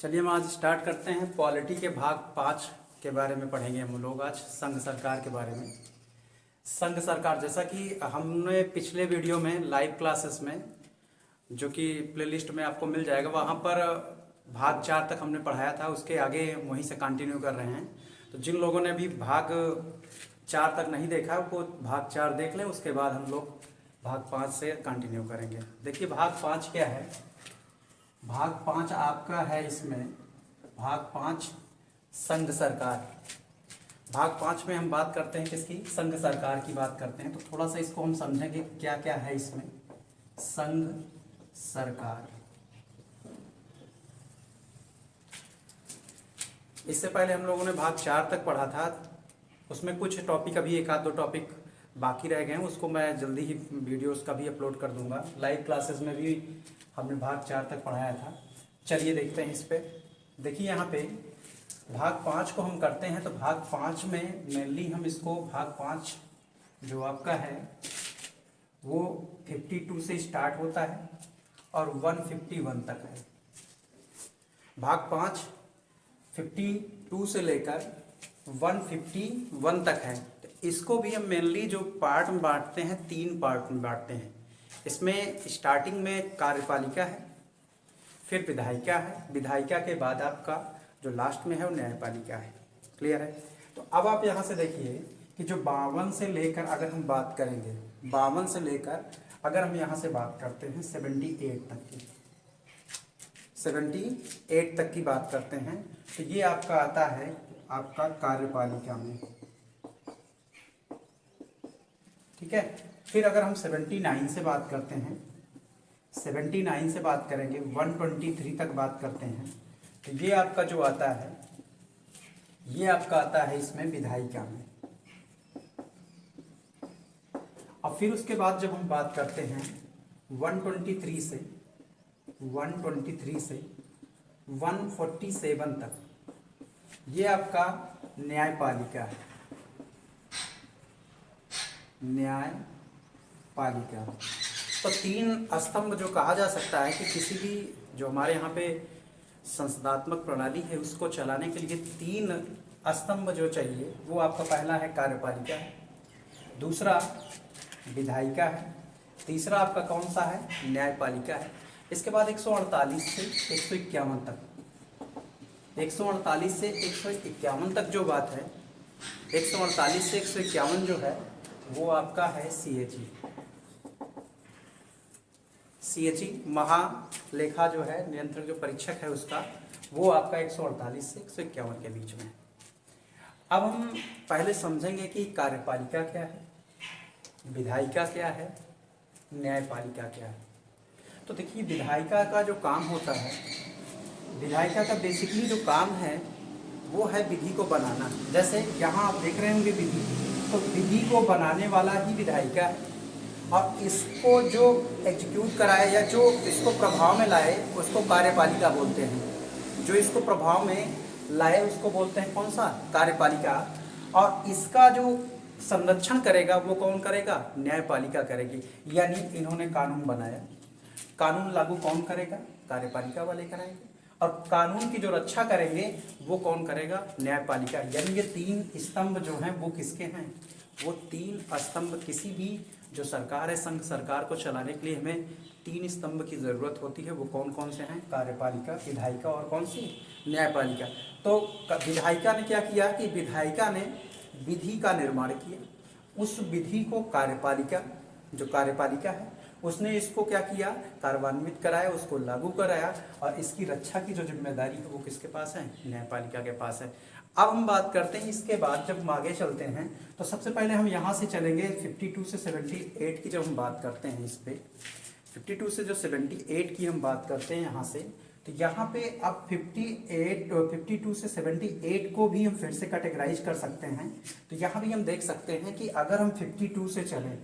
चलिए हम आज स्टार्ट करते हैं। पॉलिटी के भाग 5 के बारे में पढ़ेंगे हम लोग आज, संघ सरकार के बारे में। संघ सरकार, जैसा कि हमने पिछले वीडियो में लाइव क्लासेस में, जो कि प्लेलिस्ट में आपको मिल जाएगा, वहाँ पर भाग 4 तक हमने पढ़ाया था। उसके आगे वहीं से कंटिन्यू कर रहे हैं। तो जिन लोगों ने भी भाग 4 तक नहीं देखा वो भाग 4 देख लें, उसके बाद हम लोग भाग 5 से कंटिन्यू करेंगे। देखिए भाग 5 क्या है। भाग 5 आपका है, इसमें भाग 5 संघ सरकार। भाग 5 में हम बात करते हैं किसकी? संघ सरकार की बात करते हैं। तो थोड़ा सा इसको हम समझेंगे क्या क्या है इसमें। संघ सरकार, इससे पहले हम लोगों ने भाग 4 तक पढ़ा था। उसमें कुछ टॉपिक, अभी एक आध दो टॉपिक बाकी रह गए हैं, उसको मैं जल्दी ही वीडियोस का भी अपलोड कर दूंगा। लाइव क्लासेस में भी हमने भाग 4 तक पढ़ाया था। चलिए देखते हैं इस पे। देखिए यहाँ पे भाग 5 को हम करते हैं। तो भाग 5 में मेनली हम इसको, भाग 5 जो आपका है वो 52 से स्टार्ट होता है और 151 तक है। भाग 5 52 से लेकर 151 तक है। तो इसको भी हम मेनली जो पार्ट में बांटते हैं, 3 पार्ट में बांटते हैं। इसमें स्टार्टिंग में कार्यपालिका है, फिर विधायिका है, विधायिका के बाद आपका जो लास्ट में है वो न्यायपालिका है। क्लियर है? तो अब आप यहाँ से देखिए कि जो 52 से लेकर अगर हम बात करेंगे, 52 से लेकर अगर हम यहाँ से बात करते हैं 78 तक की, 78 तक की बात करते हैं, तो ये आपका आता है आपका कार्यपालिका में। ठीक है। फिर अगर हम 79 से बात करते हैं, 79 से बात करेंगे, 123 तक बात करते हैं, तो ये आपका जो आता है, ये आपका आता है इसमें विधायिका में। और फिर उसके बाद जब हम बात करते हैं 123 से 147 तक, ये आपका न्यायपालिका है। न्यायपालिका तो 3 स्तंभ जो कहा जा सकता है कि किसी भी जो हमारे यहाँ पे संसदात्मक प्रणाली है उसको चलाने के लिए 3 स्तंभ जो चाहिए, वो आपका पहला है कार्यपालिका है, दूसरा विधायिका है, तीसरा आपका कौन सा है? न्यायपालिका है। इसके बाद 148 से 151 तक, 148 से 151 तक जो बात है, 148 से 151 जो है वो आपका है CAG। CAG महालेखा जो है, नियंत्रक जो परीक्षक है उसका, वो आपका 148 से 151 के बीच में। अब हम पहले समझेंगे कि कार्यपालिका क्या है, विधायिका क्या है, न्यायपालिका क्या है। तो देखिए विधायिका का जो काम होता है, विधायिका का बेसिकली जो काम है वो है विधि को बनाना। जैसे यहाँ आप देख रहे होंगे विधि, तो विधि को बनाने वाला ही विधायिका है, और इसको जो एग्जीक्यूट कराए या जो इसको प्रभाव में लाए उसको कार्यपालिका बोलते हैं। जो इसको प्रभाव में लाए उसको बोलते हैं कौन सा? कार्यपालिका। और इसका जो संरक्षण करेगा वो कौन करेगा? न्यायपालिका करेगी। यानी इन्होंने कानून बनाया, कानून लागू कौन करेगा? कार्यपालिका वाले कराएंगे। और कानून की जो रक्षा करेंगे वो कौन करेगा? न्यायपालिका। यानी ये 3 स्तंभ जो हैं वो किसके हैं? वो 3 स्तंभ, किसी भी जो सरकार है, संघ सरकार को चलाने के लिए हमें 3 स्तंभ की जरूरत होती है। वो कौन कौन से हैं? कार्यपालिका, विधायिका और कौन सी? न्यायपालिका। तो विधायिका ने क्या किया कि विधायिका ने विधि का निर्माण किया, उस विधि को कार्यपालिका, जो कार्यपालिका है, उसने इसको क्या किया? कार्यान्वित कराया, उसको लागू कराया, और इसकी रक्षा की जो जिम्मेदारी है वो किसके पास है? न्यायपालिका के पास है। अब हम बात करते हैं इसके बाद, जब हम आगे चलते हैं तो सबसे पहले हम यहाँ से चलेंगे 52 से 78 की। जब हम बात करते हैं इस पे 52 से जो 78 की हम बात करते हैं यहाँ से, तो यहाँ पे अब 52 से 78 को भी हम फिर से कैटेगराइज कर सकते हैं। तो यहाँ भी हम देख सकते हैं कि अगर हम 52 से चलें,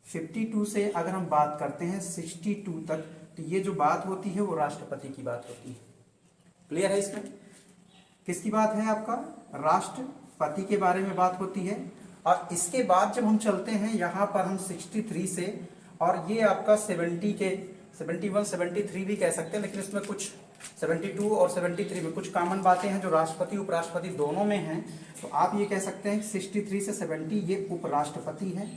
52 से अगर हम बात करते हैं 62 तक, तो ये जो बात होती है वो राष्ट्रपति की बात होती है। क्लियर है? इसमें किसकी बात है? आपका राष्ट्रपति के बारे में बात होती है। और इसके बाद जब हम चलते हैं यहाँ पर हम 63 से, और ये आपका 70 के 71 73 भी कह सकते हैं, लेकिन इसमें कुछ 72 और 73 में कुछ कॉमन बातें हैं जो राष्ट्रपति उपराष्ट्रपति दोनों में हैं। तो आप ये कह सकते हैं 63 से 70 ये उपराष्ट्रपति है,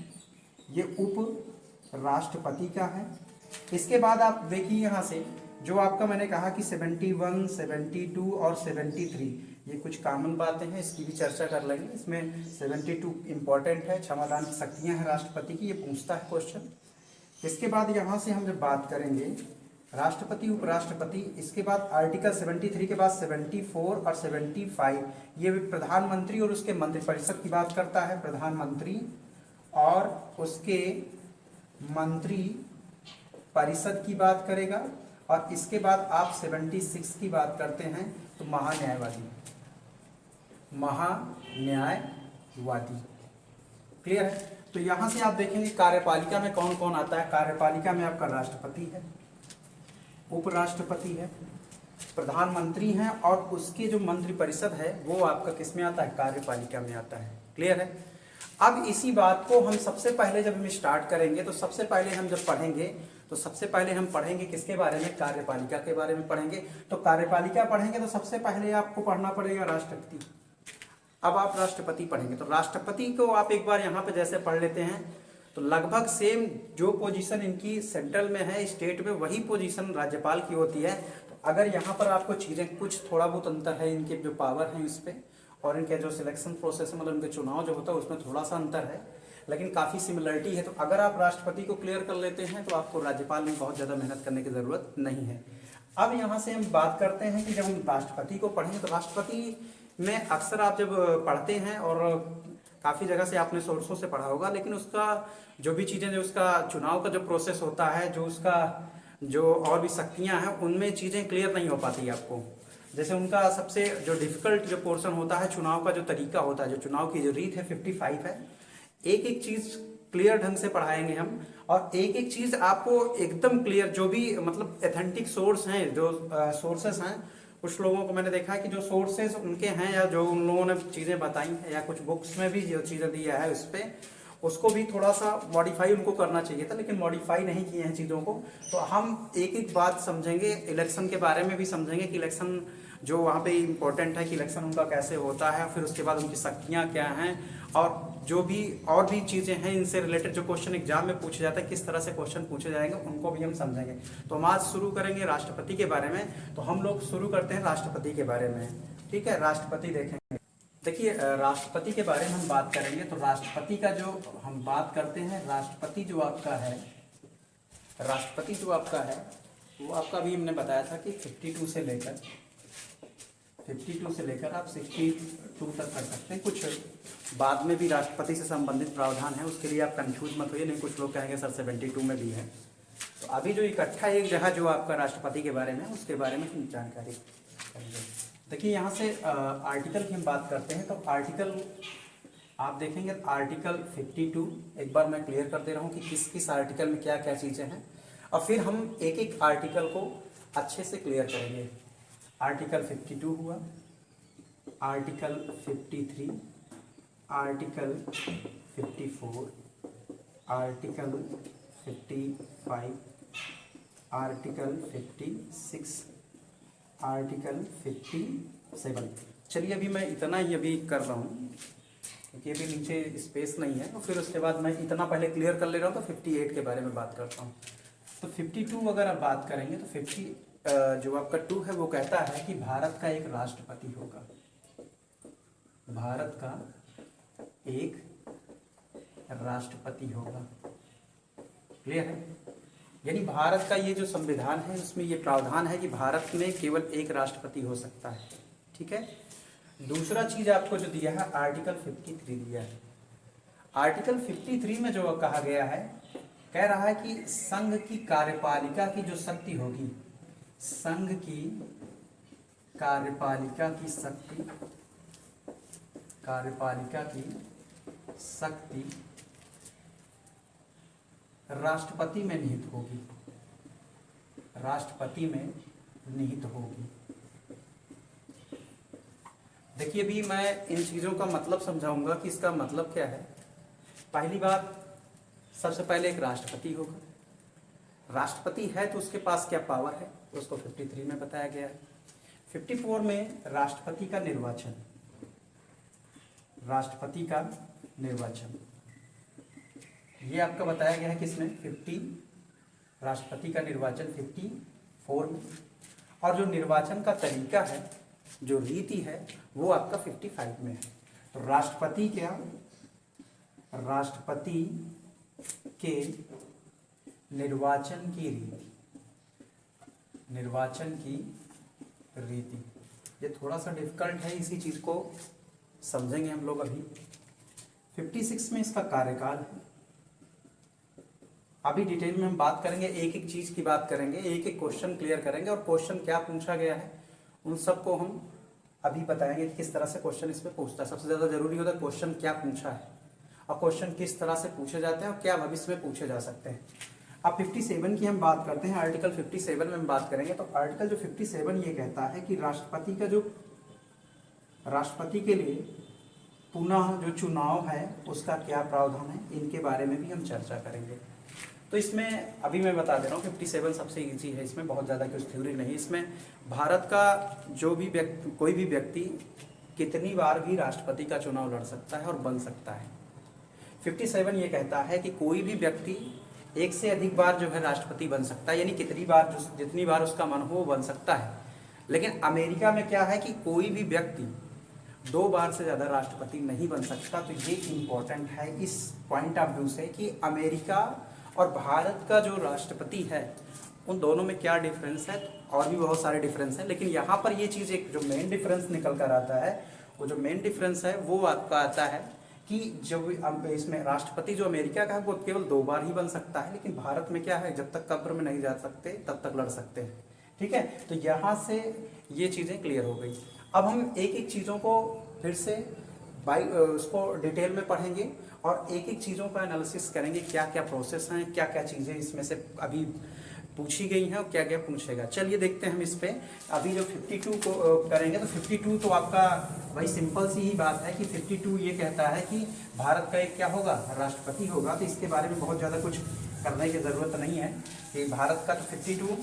ये उपराष्ट्रपति का है। इसके बाद आप देखिए यहाँ से जो आपका मैंने कहा कि 71, 72 और 73 ये कुछ कॉमन बातें हैं, इसकी भी चर्चा कर लेंगे। इसमें 72 इंपॉर्टेंट है, क्षमादान की शक्तियाँ हैं राष्ट्रपति की, ये पूछता है क्वेश्चन। इसके बाद यहाँ से हम जब बात करेंगे राष्ट्रपति उपराष्ट्रपति, इसके बाद आर्टिकल 73 के बाद 74 और 75 ये प्रधानमंत्री और उसके मंत्रिपरिषद की बात करता है। प्रधानमंत्री और उसके मंत्री परिषद की बात करेगा। और इसके बाद आप 76 की बात करते हैं तो महान्यायवादी, महान्यायवादी। क्लियर है? तो यहां से आप देखेंगे कार्यपालिका में कौन कौन आता है। कार्यपालिका में आपका राष्ट्रपति है, उपराष्ट्रपति है, प्रधानमंत्री हैं और उसके जो मंत्रिपरिषद है वो आपका किस में आता है, कार्यपालिका में आता है। क्लियर है? अब इसी बात को हम सबसे पहले जब हम स्टार्ट करेंगे तो सबसे पहले हम जब पढ़ेंगे तो सबसे पहले हम पढ़ेंगे किसके बारे में, कार्यपालिका के बारे में पढ़ेंगे। तो कार्यपालिका पढ़ेंगे तो सबसे पहले आपको पढ़ना पड़ेगा राष्ट्रपति। अब आप राष्ट्रपति पढ़ेंगे तो राष्ट्रपति को आप एक बार यहाँ पे जैसे पढ़ लेते हैं तो लगभग सेम जो पोजीशन इनकी सेंट्रल में है, स्टेट में, वही पोजीशन राज्यपाल की होती है। तो अगर यहाँ पर आपको चीज़ें कुछ थोड़ा बहुत अंतर है, इनके जो पावर है इस पर और इनके जो सिलेक्शन प्रोसेस है, मतलब इनके चुनाव जो होता है उसमें थोड़ा सा अंतर है, लेकिन काफ़ी सिमिलरिटी है। तो अगर आप राष्ट्रपति को क्लियर कर लेते हैं तो आपको राज्यपाल में बहुत ज़्यादा मेहनत करने की ज़रूरत नहीं है। अब यहाँ से हम बात करते हैं कि जब हम राष्ट्रपति को पढ़ेंगे तो राष्ट्रपति में अक्सर आप जब पढ़ते हैं और काफ़ी जगह से आपने सोर्सों से पढ़ा होगा, लेकिन उसका जो भी चीज़ें, जो उसका चुनाव का जो प्रोसेस होता है, जो उसका जो और भी शक्तियाँ हैं, उनमें चीज़ें क्लियर नहीं हो पाती आपको। जैसे उनका सबसे जो डिफिकल्ट जो पोर्शन होता है चुनाव का, जो तरीका होता है, जो चुनाव की जो रीत है 55 है। एक एक चीज़ क्लियर ढंग से पढ़ाएंगे हम और एक एक चीज़ आपको एकदम क्लियर, जो भी मतलब एथेंटिक सोर्स हैं, जो सोर्सेस हैं, कुछ लोगों को मैंने देखा है कि जो सोर्सेस उनके हैं या जो उन लोगों ने चीज़ें बताई हैं या कुछ बुक्स में भी जो चीज़ें दिया है उस पर, उसको भी थोड़ा सा मॉडिफाई उनको करना चाहिए था, लेकिन मॉडिफाई नहीं किए हैं चीज़ों को। तो हम एक एक बात समझेंगे, इलेक्शन के बारे में भी समझेंगे कि इलेक्शन जो वहाँ पे इम्पोर्टेंट है कि इलेक्शन उनका कैसे होता है, फिर उसके बाद उनकी शक्तियाँ क्या हैं और जो भी और भी चीज़ें हैं इनसे रिलेटेड जो क्वेश्चन एग्जाम में पूछे जाते हैं, किस तरह से क्वेश्चन पूछे जाएंगे, उनको भी हम समझेंगे। तो हम आज शुरू करेंगे राष्ट्रपति के बारे में। तो हम लोग शुरू करते हैं राष्ट्रपति के बारे में। ठीक है, राष्ट्रपति देखेंगे। देखिए, राष्ट्रपति के बारे में हम बात करेंगे तो राष्ट्रपति का जो हम बात करते हैं, राष्ट्रपति जो आपका है, राष्ट्रपति जो आपका है वो आपका भी हमने बताया था कि 52 से लेकर आप 62 तक कर सकते हैं। कुछ बाद में भी राष्ट्रपति से संबंधित प्रावधान है, उसके लिए आप कंफ्यूज मत होइए, नहीं कुछ लोग कहेंगे सर 72 में भी है। तो अभी जो इकट्ठा एक जगह जो आपका राष्ट्रपति के बारे में, उसके बारे में हम जानकारी करेंगे। देखिए, यहाँ से आर्टिकल की हम बात करते हैं तो आर्टिकल आप देखेंगे आर्टिकल 52, एक बार मैं क्लियर कर दे रहा हूँ कि किस किस आर्टिकल में क्या क्या चीज़ें हैं और फिर हम एक एक आर्टिकल को अच्छे से क्लियर करेंगे। आर्टिकल 52 हुआ, article 53, article 54, article 55, article 56, article 57। चलिए अभी मैं इतना ही अभी कर रहा हूँ क्योंकि अभी नीचे स्पेस नहीं है, तो फिर उसके बाद मैं इतना पहले क्लियर कर ले रहा हूँ। तो 58 के बारे में बात करता हूँ। तो 52 अगर आप बात करेंगे तो 50 जो आपका 2 है वो कहता है कि भारत का एक राष्ट्रपति होगा, भारत का एक राष्ट्रपति होगा। क्लियर है? यानी भारत का ये जो संविधान है उसमें ये प्रावधान है कि भारत में केवल एक राष्ट्रपति हो सकता है। ठीक है। दूसरा चीज आपको जो दिया है आर्टिकल 53 दिया है। आर्टिकल 53 में जो कहा गया है, कह रहा है कि संघ की कार्यपालिका की जो शक्ति होगी, संघ की कार्यपालिका की शक्ति, कार्यपालिका की शक्ति राष्ट्रपति में निहित होगी, राष्ट्रपति में निहित होगी। देखिए अभी मैं इन चीज़ों का मतलब समझाऊंगा कि इसका मतलब क्या है। पहली बात, सबसे पहले एक राष्ट्रपति होगा, राष्ट्रपति है तो उसके पास क्या पावर है, उसको 53 में बताया गया है। 54 में राष्ट्रपति का निर्वाचन, राष्ट्रपति का निर्वाचन ये आपका बताया गया है किसमें, 50, राष्ट्रपति का निर्वाचन 54 में। और जो निर्वाचन का तरीका है, जो रीति है, वो आपका 55 में है। तो राष्ट्रपति क्या, राष्ट्रपति के निर्वाचन की रीति, निर्वाचन की रीति, ये थोड़ा सा डिफिकल्ट है, इसी चीज को समझेंगे हम लोग अभी। 56 में इसका कार्यकाल है। अभी डिटेल में हम बात करेंगे, एक एक चीज की बात करेंगे, एक एक क्वेश्चन क्लियर करेंगे, और क्वेश्चन क्या पूछा गया है उन सबको हम अभी बताएंगे कि किस तरह से क्वेश्चन इसमें पूछता है। सबसे ज्यादा जरूरी होता है क्वेश्चन क्या पूछा है और क्वेश्चन किस तरह से पूछे जाते हैं और क्या भविष्य में पूछे जा सकते हैं। अब 57 की हम बात करते हैं, आर्टिकल 57 में हम बात करेंगे। तो आर्टिकल जो 57 ये कहता है कि राष्ट्रपति का जो, राष्ट्रपति के लिए पुनः जो चुनाव है उसका क्या प्रावधान है, इनके बारे में भी हम चर्चा करेंगे। तो इसमें अभी मैं बता दे रहा हूँ 57 सबसे ईजी है, इसमें बहुत ज़्यादा कुछ थ्योरी नहीं। इसमें भारत का जो भी व्यक्ति, कोई भी व्यक्ति कितनी बार भी राष्ट्रपति का चुनाव लड़ सकता है और बन सकता है। 57 ये कहता है कि कोई भी व्यक्ति एक से अधिक बार जो है राष्ट्रपति बन सकता है, यानी कितनी बार, जितनी बार उसका मन हो वो बन सकता है। लेकिन अमेरिका में क्या है कि कोई भी व्यक्ति 2 बार से ज़्यादा राष्ट्रपति नहीं बन सकता। तो ये इम्पोर्टेंट है इस पॉइंट ऑफ व्यू से कि अमेरिका और भारत का जो राष्ट्रपति है उन दोनों में क्या डिफरेंस है। और भी बहुत सारे डिफरेंस हैं, लेकिन यहाँ पर ये चीज़ एक जो मेन डिफरेंस निकल कर आता है, वो जो मेन डिफरेंस है वो आपका आता है कि जब इसमें राष्ट्रपति जो अमेरिका का है वो केवल 2 बार ही बन सकता है, लेकिन भारत में क्या है, जब तक कब्र में नहीं जा सकते तब तक लड़ सकते हैं। ठीक है, तो यहाँ से ये चीज़ें क्लियर हो गई। अब हम एक एक चीज़ों को फिर से उसको डिटेल में पढ़ेंगे और एक एक चीज़ों का एनालिसिस करेंगे, क्या क्या प्रोसेस हैं, क्या क्या चीज़ें इसमें से अभी पूछी गई हैं और क्या क्या पूछेगा। चलिए देखते हैं हम इस पे। अभी जो 52 को करेंगे तो 52 तो आपका वही सिंपल सी ही बात है कि 52 ये कहता है कि भारत का एक क्या होगा, राष्ट्रपति होगा। तो इसके बारे में बहुत ज़्यादा कुछ करने की ज़रूरत नहीं है कि भारत का तो 52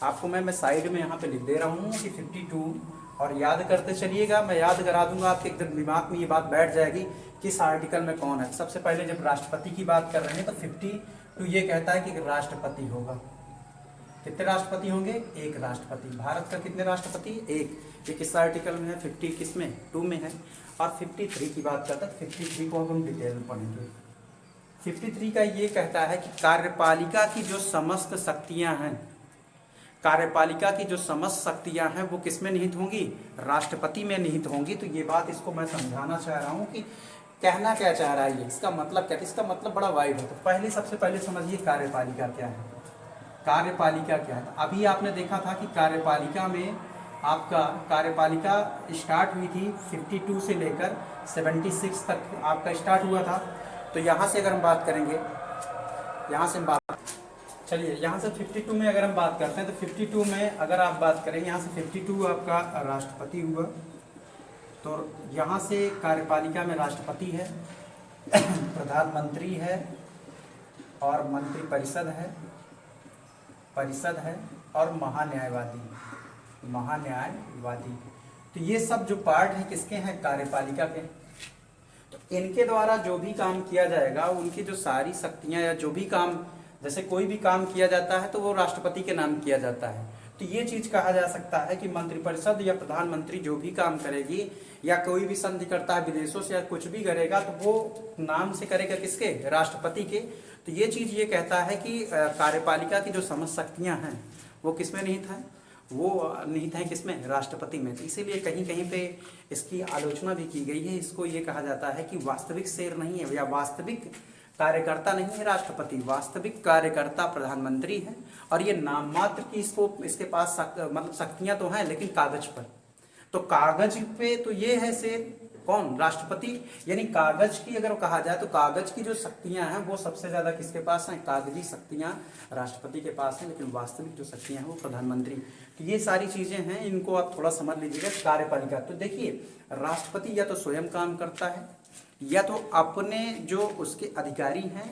आपको मैं साइड में यहाँ पे लिख दे रहा हूँ कि 52, और याद करते चलिएगा, मैं याद करा दूंगा, आपके एकदम दिमाग में ये बात बैठ जाएगी किस आर्टिकल में कौन है। सबसे पहले जब राष्ट्रपति की बात कर रहे हैं तो 52 ये कहता है कि राष्ट्रपति होगा। कितने राष्ट्रपति होंगे, एक राष्ट्रपति। भारत का कितने राष्ट्रपति, एक। ये किस आर्टिकल में है, 50 किस में, 2 में है। और 53 की बात करते हैं, 53 को हम डिटेल में पढ़ेंगे। 53 का ये कहता है कि कार्यपालिका की जो समस्त शक्तियां हैं, कार्यपालिका की जो समस्त शक्तियां हैं वो किसमें निहित होंगी, राष्ट्रपति में निहित होंगी। तो ये बात इसको मैं समझाना चाह रहा हूँ कि कहना क्या चाह रहा है ये, इसका मतलब क्या है। इसका मतलब बड़ा वाइड है। तो पहले सबसे पहले समझिए कार्यपालिका क्या है। कार्यपालिका क्या है, अभी आपने देखा था कि कार्यपालिका में आपका कार्यपालिका स्टार्ट हुई थी 52 से लेकर 76 तक आपका स्टार्ट हुआ था। तो यहाँ से अगर हम बात करेंगे, यहाँ से हम बात, चलिए यहाँ से 52 में अगर हम बात करते हैं तो 52 में अगर आप बात करेंगे, यहाँ से 52 आपका राष्ट्रपति हुआ। तो यहाँ से कार्यपालिका में राष्ट्रपति है, प्रधानमंत्री है और मंत्रिपरिषद है, परिषद है और महान्यायवादी, महान्यायवादी। तो ये सब जो पार्ट है किसके हैं, कार्यपालिका के। तो इनके द्वारा जो भी काम किया जाएगा, उनकी जो सारी शक्तियां या जो भी काम, जैसे कोई भी काम किया जाता है तो वो राष्ट्रपति के नाम किया जाता है। तो ये चीज कहा जा सकता है कि मंत्रिपरिषद या प्रधानमंत्री जो भी काम करेगी या कोई भी संधि करता है विदेशों से या कुछ भी करेगा तो वो नाम से करेगा किसके, राष्ट्रपति के। तो ये चीज ये कहता है कि कार्यपालिका की जो समस्त शक्तियां हैं वो किसमें निहित हैं, वो निहित है किसमें, राष्ट्रपति में। तो इसीलिए कहीं कहीं पे इसकी आलोचना भी की गई है। इसको ये कहा जाता है कि वास्तविक शेर नहीं है या वास्तविक कार्यकर्ता नहीं है राष्ट्रपति, वास्तविक कार्यकर्ता प्रधानमंत्री है। और ये नाम मात्र की इसके पास मतलब शक्तियां तो हैं लेकिन कागज पर। तो कागज पे तो ये है शेर कौन, राष्ट्रपति। यानी कागज की अगर कहा जाए तो कागज की जो शक्तियां हैं वो सबसे ज्यादा किसके पास हैं, कागजी शक्तियां राष्ट्रपति के पास हैं, लेकिन वास्तविक जो शक्तियां हैं वो प्रधानमंत्री। तो ये सारी चीजें हैं, इनको आप थोड़ा समझ लीजिएगा। कार्यपालिका तो देखिए, राष्ट्रपति या तो स्वयं काम करता है या तो अपने जो उसके अधिकारी हैं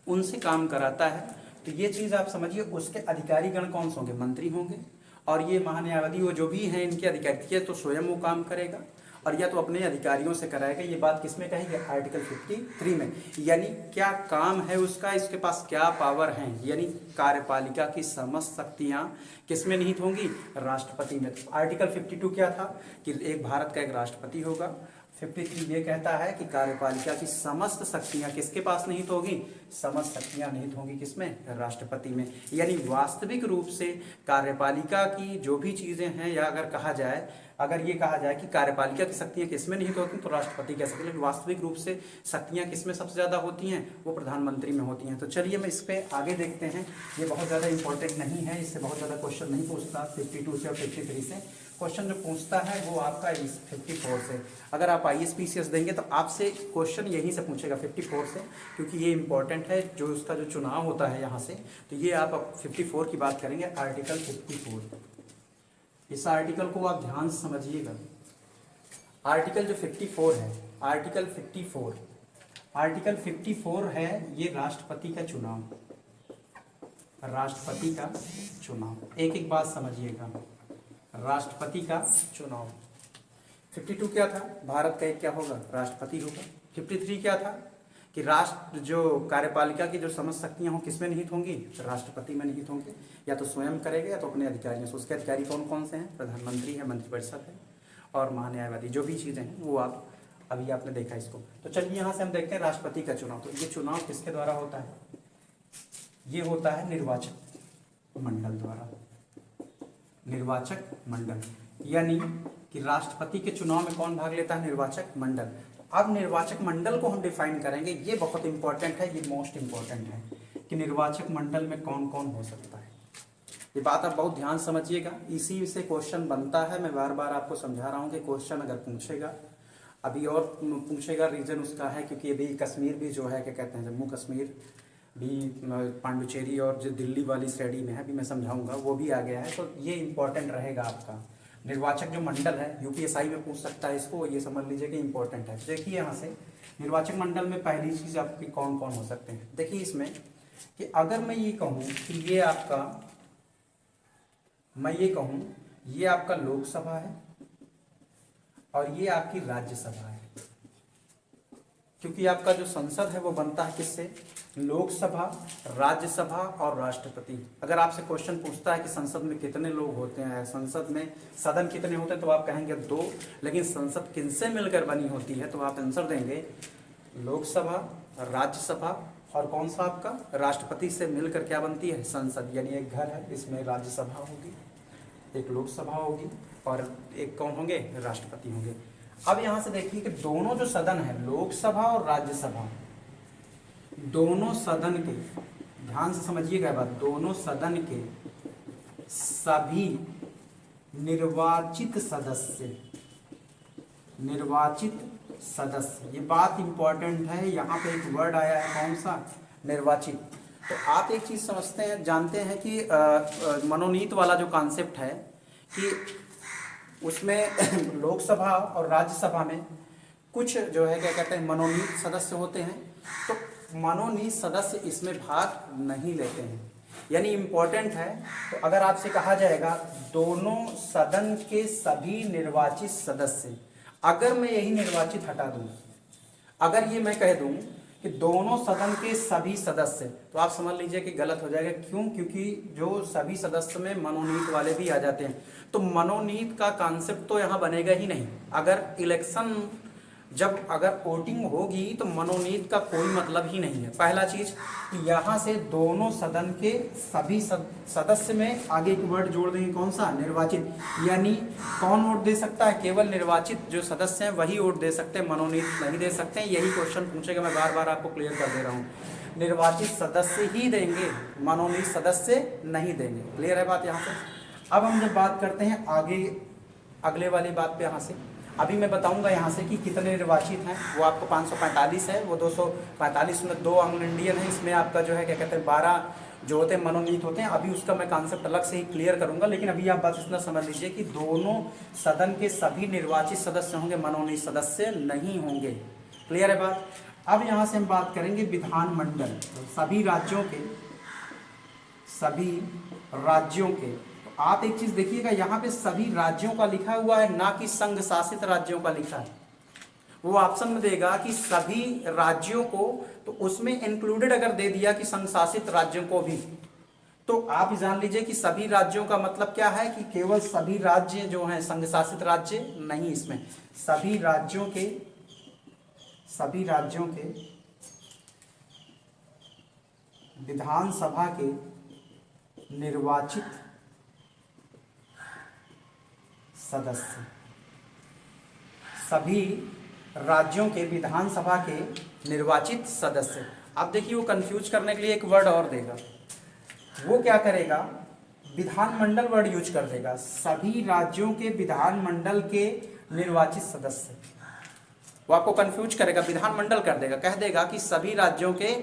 उनसे काम कराता है। तो ये चीज़ आप समझिए। उसके अधिकारी गण कौन से होंगे? मंत्री होंगे। और ये महान्यायवादी वो जो भी हैं इनके अधिकारी, ये तो स्वयं वो काम करेगा और या तो अपने अधिकारियों से कराएगा। ये बात किसमें कहेंगे? आर्टिकल 53 में। यानी क्या काम है उसका, इसके पास क्या पावर है, यानी कार्यपालिका की समस्त शक्तियां किसमें निहित होंगी? राष्ट्रपति में। तो आर्टिकल 52 क्या था कि एक भारत का एक राष्ट्रपति होगा। 53 ये कहता है कि कार्यपालिका की समस्त शक्तियां किसके पास निहित होगी? समस्त शक्तियां निहित होंगी किसमें? राष्ट्रपति में। यानी वास्तविक रूप से कार्यपालिका की जो भी चीजें हैं, या अगर ये कहा जाए कि कार्यपालिका की शक्तियां किसमें निहित होती हैं तो राष्ट्रपति कह सकते हैं, लेकिन वास्तविक रूप से शक्तियां किसमें सबसे ज्यादा होती हैं? वो प्रधानमंत्री में होती हैं। तो चलिए मैं इस पे आगे देखते हैं। ये बहुत ज्यादा इंपॉर्टेंट नहीं है, इससे बहुत ज्यादा क्वेश्चन नहीं पूछता 52 से और 53 से। क्वेश्चन जो पूछता है वो आपका इस 54 से। अगर आप ISPCS देंगे तो आपसे क्वेश्चन यहीं से पूछेगा 54 से, क्योंकि ये इंपॉर्टेंट है। जो उसका जो चुनाव होता है यहाँ से, तो ये आप 54 की बात करेंगे, आर्टिकल 54। इस आर्टिकल को आप ध्यान से समझिएगा। आर्टिकल जो 54 है, आर्टिकल 54 है, ये राष्ट्रपति का चुनाव, राष्ट्रपति का चुनाव। एक एक बात समझिएगा। राष्ट्रपति का चुनाव 52 क्या था? भारत का एक क्या होगा? राष्ट्रपति होगा। 53 क्या था कि राष्ट्र जो कार्यपालिका की जो समस्त शक्तियां हों किसमें निहित होंगी? राष्ट्रपति में निहित होंगे। या तो स्वयं करेगा या तो अपने अधिकारियों से। उसके अधिकारी कौन कौन से हैं? प्रधानमंत्री है, मंत्रिपरिषद है और महान्यायवादी। जो भी चीज़ें हैं वो आप अभी आपने देखा इसको। तो चलिए यहाँ से हम देखते हैं राष्ट्रपति का चुनाव। तो ये चुनाव किसके द्वारा होता है? ये होता है निर्वाचक मंडल द्वारा। निर्वाचक मंडल, यानी कि राष्ट्रपति के चुनाव में कौन भाग लेता है? निर्वाचक मंडल। अब निर्वाचक मंडल को हम डिफाइन करेंगे। ये बहुत इंपॉर्टेंट है, ये मोस्ट इंपॉर्टेंट है कि निर्वाचक मंडल में कौन कौन हो सकता है। ये बात आप बहुत ध्यान समझिएगा, इसी से क्वेश्चन बनता है। मैं बार बार आपको समझा रहा हूँ कि क्वेश्चन अगर पूछेगा, अभी और पूछेगा, रीजन उसका है क्योंकि अभी कश्मीर भी जो है क्या कहते हैं, जम्मू कश्मीर भी पांडुचेरी और जो दिल्ली वाली श्रेणी में है, अभी मैं समझाऊंगा, वो भी आ गया है। तो ये इंपॉर्टेंट रहेगा आपका। निर्वाचक जो मंडल है, UPSI में पूछ सकता है इसको, ये समझ लीजिए कि इंपॉर्टेंट है। देखिए यहाँ से निर्वाचक मंडल में पहली चीज आपकी कौन कौन हो सकते हैं। देखिए इसमें कि अगर मैं ये कहूँ कि ये आपका लोकसभा है और ये आपकी राज्यसभा है, क्योंकि आपका जो संसद है वो बनता है किससे? लोकसभा, राज्यसभा और राष्ट्रपति। अगर आपसे क्वेश्चन पूछता है कि संसद में कितने लोग होते हैं, संसद में सदन कितने होते हैं, तो आप कहेंगे 2। लेकिन संसद किनसे मिलकर बनी होती है, तो आप आंसर देंगे लोकसभा, राज्यसभा और कौन सा आपका? राष्ट्रपति से मिलकर क्या बनती है? संसद। यानी एक घर है, इसमें राज्यसभा होगी, एक लोकसभा होगी और एक कौन होंगे? राष्ट्रपति होंगे। अब यहां से देखिए कि दोनों जो सदन है, लोकसभा और राज्यसभा, दोनों सदन के, ध्यान से समझिएगा बात, दोनों सदन के सभी निर्वाचित सदस्य, ये बात इंपॉर्टेंट है। यहाँ पे एक वर्ड आया है, कौन सा? निर्वाचित। तो आप एक चीज समझते हैं, जानते हैं कि मनोनीत वाला जो कॉन्सेप्ट है कि उसमें लोकसभा और राज्यसभा में कुछ जो है क्या कहते हैं, मनोनीत सदस्य होते हैं। तो मनोनीत सदस्य इसमें भाग नहीं लेते हैं, यानी इंपॉर्टेंट है। तो अगर आपसे कहा जाएगा दोनों सदन के सभी निर्वाचित सदस्य, अगर मैं यही निर्वाचित हटा दूं, अगर ये मैं कह दूं कि दोनों सदन के सभी सदस्य, तो आप समझ लीजिए कि गलत हो जाएगा। क्यों? क्योंकि जो सभी सदस्य में मनोनीत वाले भी आ जाते हैं, तो मनोनीत का कॉन्सेप्ट तो यहाँ बनेगा ही नहीं। अगर इलेक्शन जब अगर वोटिंग होगी तो मनोनीत का कोई मतलब ही नहीं है। पहला चीज, यहाँ से दोनों सदन के सभी सदस्य में आगे एक वर्ड जोड़ देंगे, कौन सा? निर्वाचित। यानी कौन वोट दे सकता है? केवल निर्वाचित जो सदस्य हैं वही वोट दे सकते हैं, मनोनीत नहीं दे सकते हैं। यही क्वेश्चन पूछेगा, मैं बार बार आपको क्लियर कर दे रहा हूँ। निर्वाचित सदस्य ही देंगे, मनोनीत सदस्य नहीं देंगे। क्लियर है बात यहाँ से। अब हम जब बात करते हैं आगे अगले वाली बात पे, यहाँ से अभी मैं बताऊंगा यहाँ से कि कितने निर्वाचित हैं। वो आपको 545 है, वो 245 में 2 एंग्लो इंडियन है, इसमें आपका जो है क्या कहते हैं 12 जो होते हैं मनोनीत होते हैं। अभी उसका मैं कॉन्सेप्ट अलग से ही क्लियर करूंगा, लेकिन अभी आप बात इतना समझ लीजिए कि दोनों सदन के सभी निर्वाचित सदस्य होंगे, मनोनीत सदस्य नहीं होंगे। क्लियर है बात। अब यहाँ से हम बात करेंगे विधानमंडल। सभी राज्यों के सभी राज्यों के, तो आप एक चीज देखिएगा यहाँ पे सभी राज्यों का लिखा हुआ है, ना कि संघ शासित राज्यों का लिखा है। वो ऑप्शन में देगा कि सभी राज्यों को, तो उसमें इंक्लूडेड अगर दे दिया कि संघ शासित राज्यों को भी, तो आप जान लीजिए कि सभी राज्यों का मतलब क्या है कि केवल सभी राज्य जो हैं संघ शासित राज्य नहीं, इसमें सभी राज्यों के विधानसभा के निर्वाचित सदस्य, सभी राज्यों के विधानसभा के निर्वाचित सदस्य। अब देखिए वो कंफ्यूज करने के लिए एक वर्ड और देगा, वो क्या करेगा, विधानमंडल वर्ड यूज कर देगा, सभी राज्यों के विधानमंडल के निर्वाचित सदस्य। वो आपको कंफ्यूज करेगा, विधानमंडल कर देगा, कह देगा कि सभी राज्यों के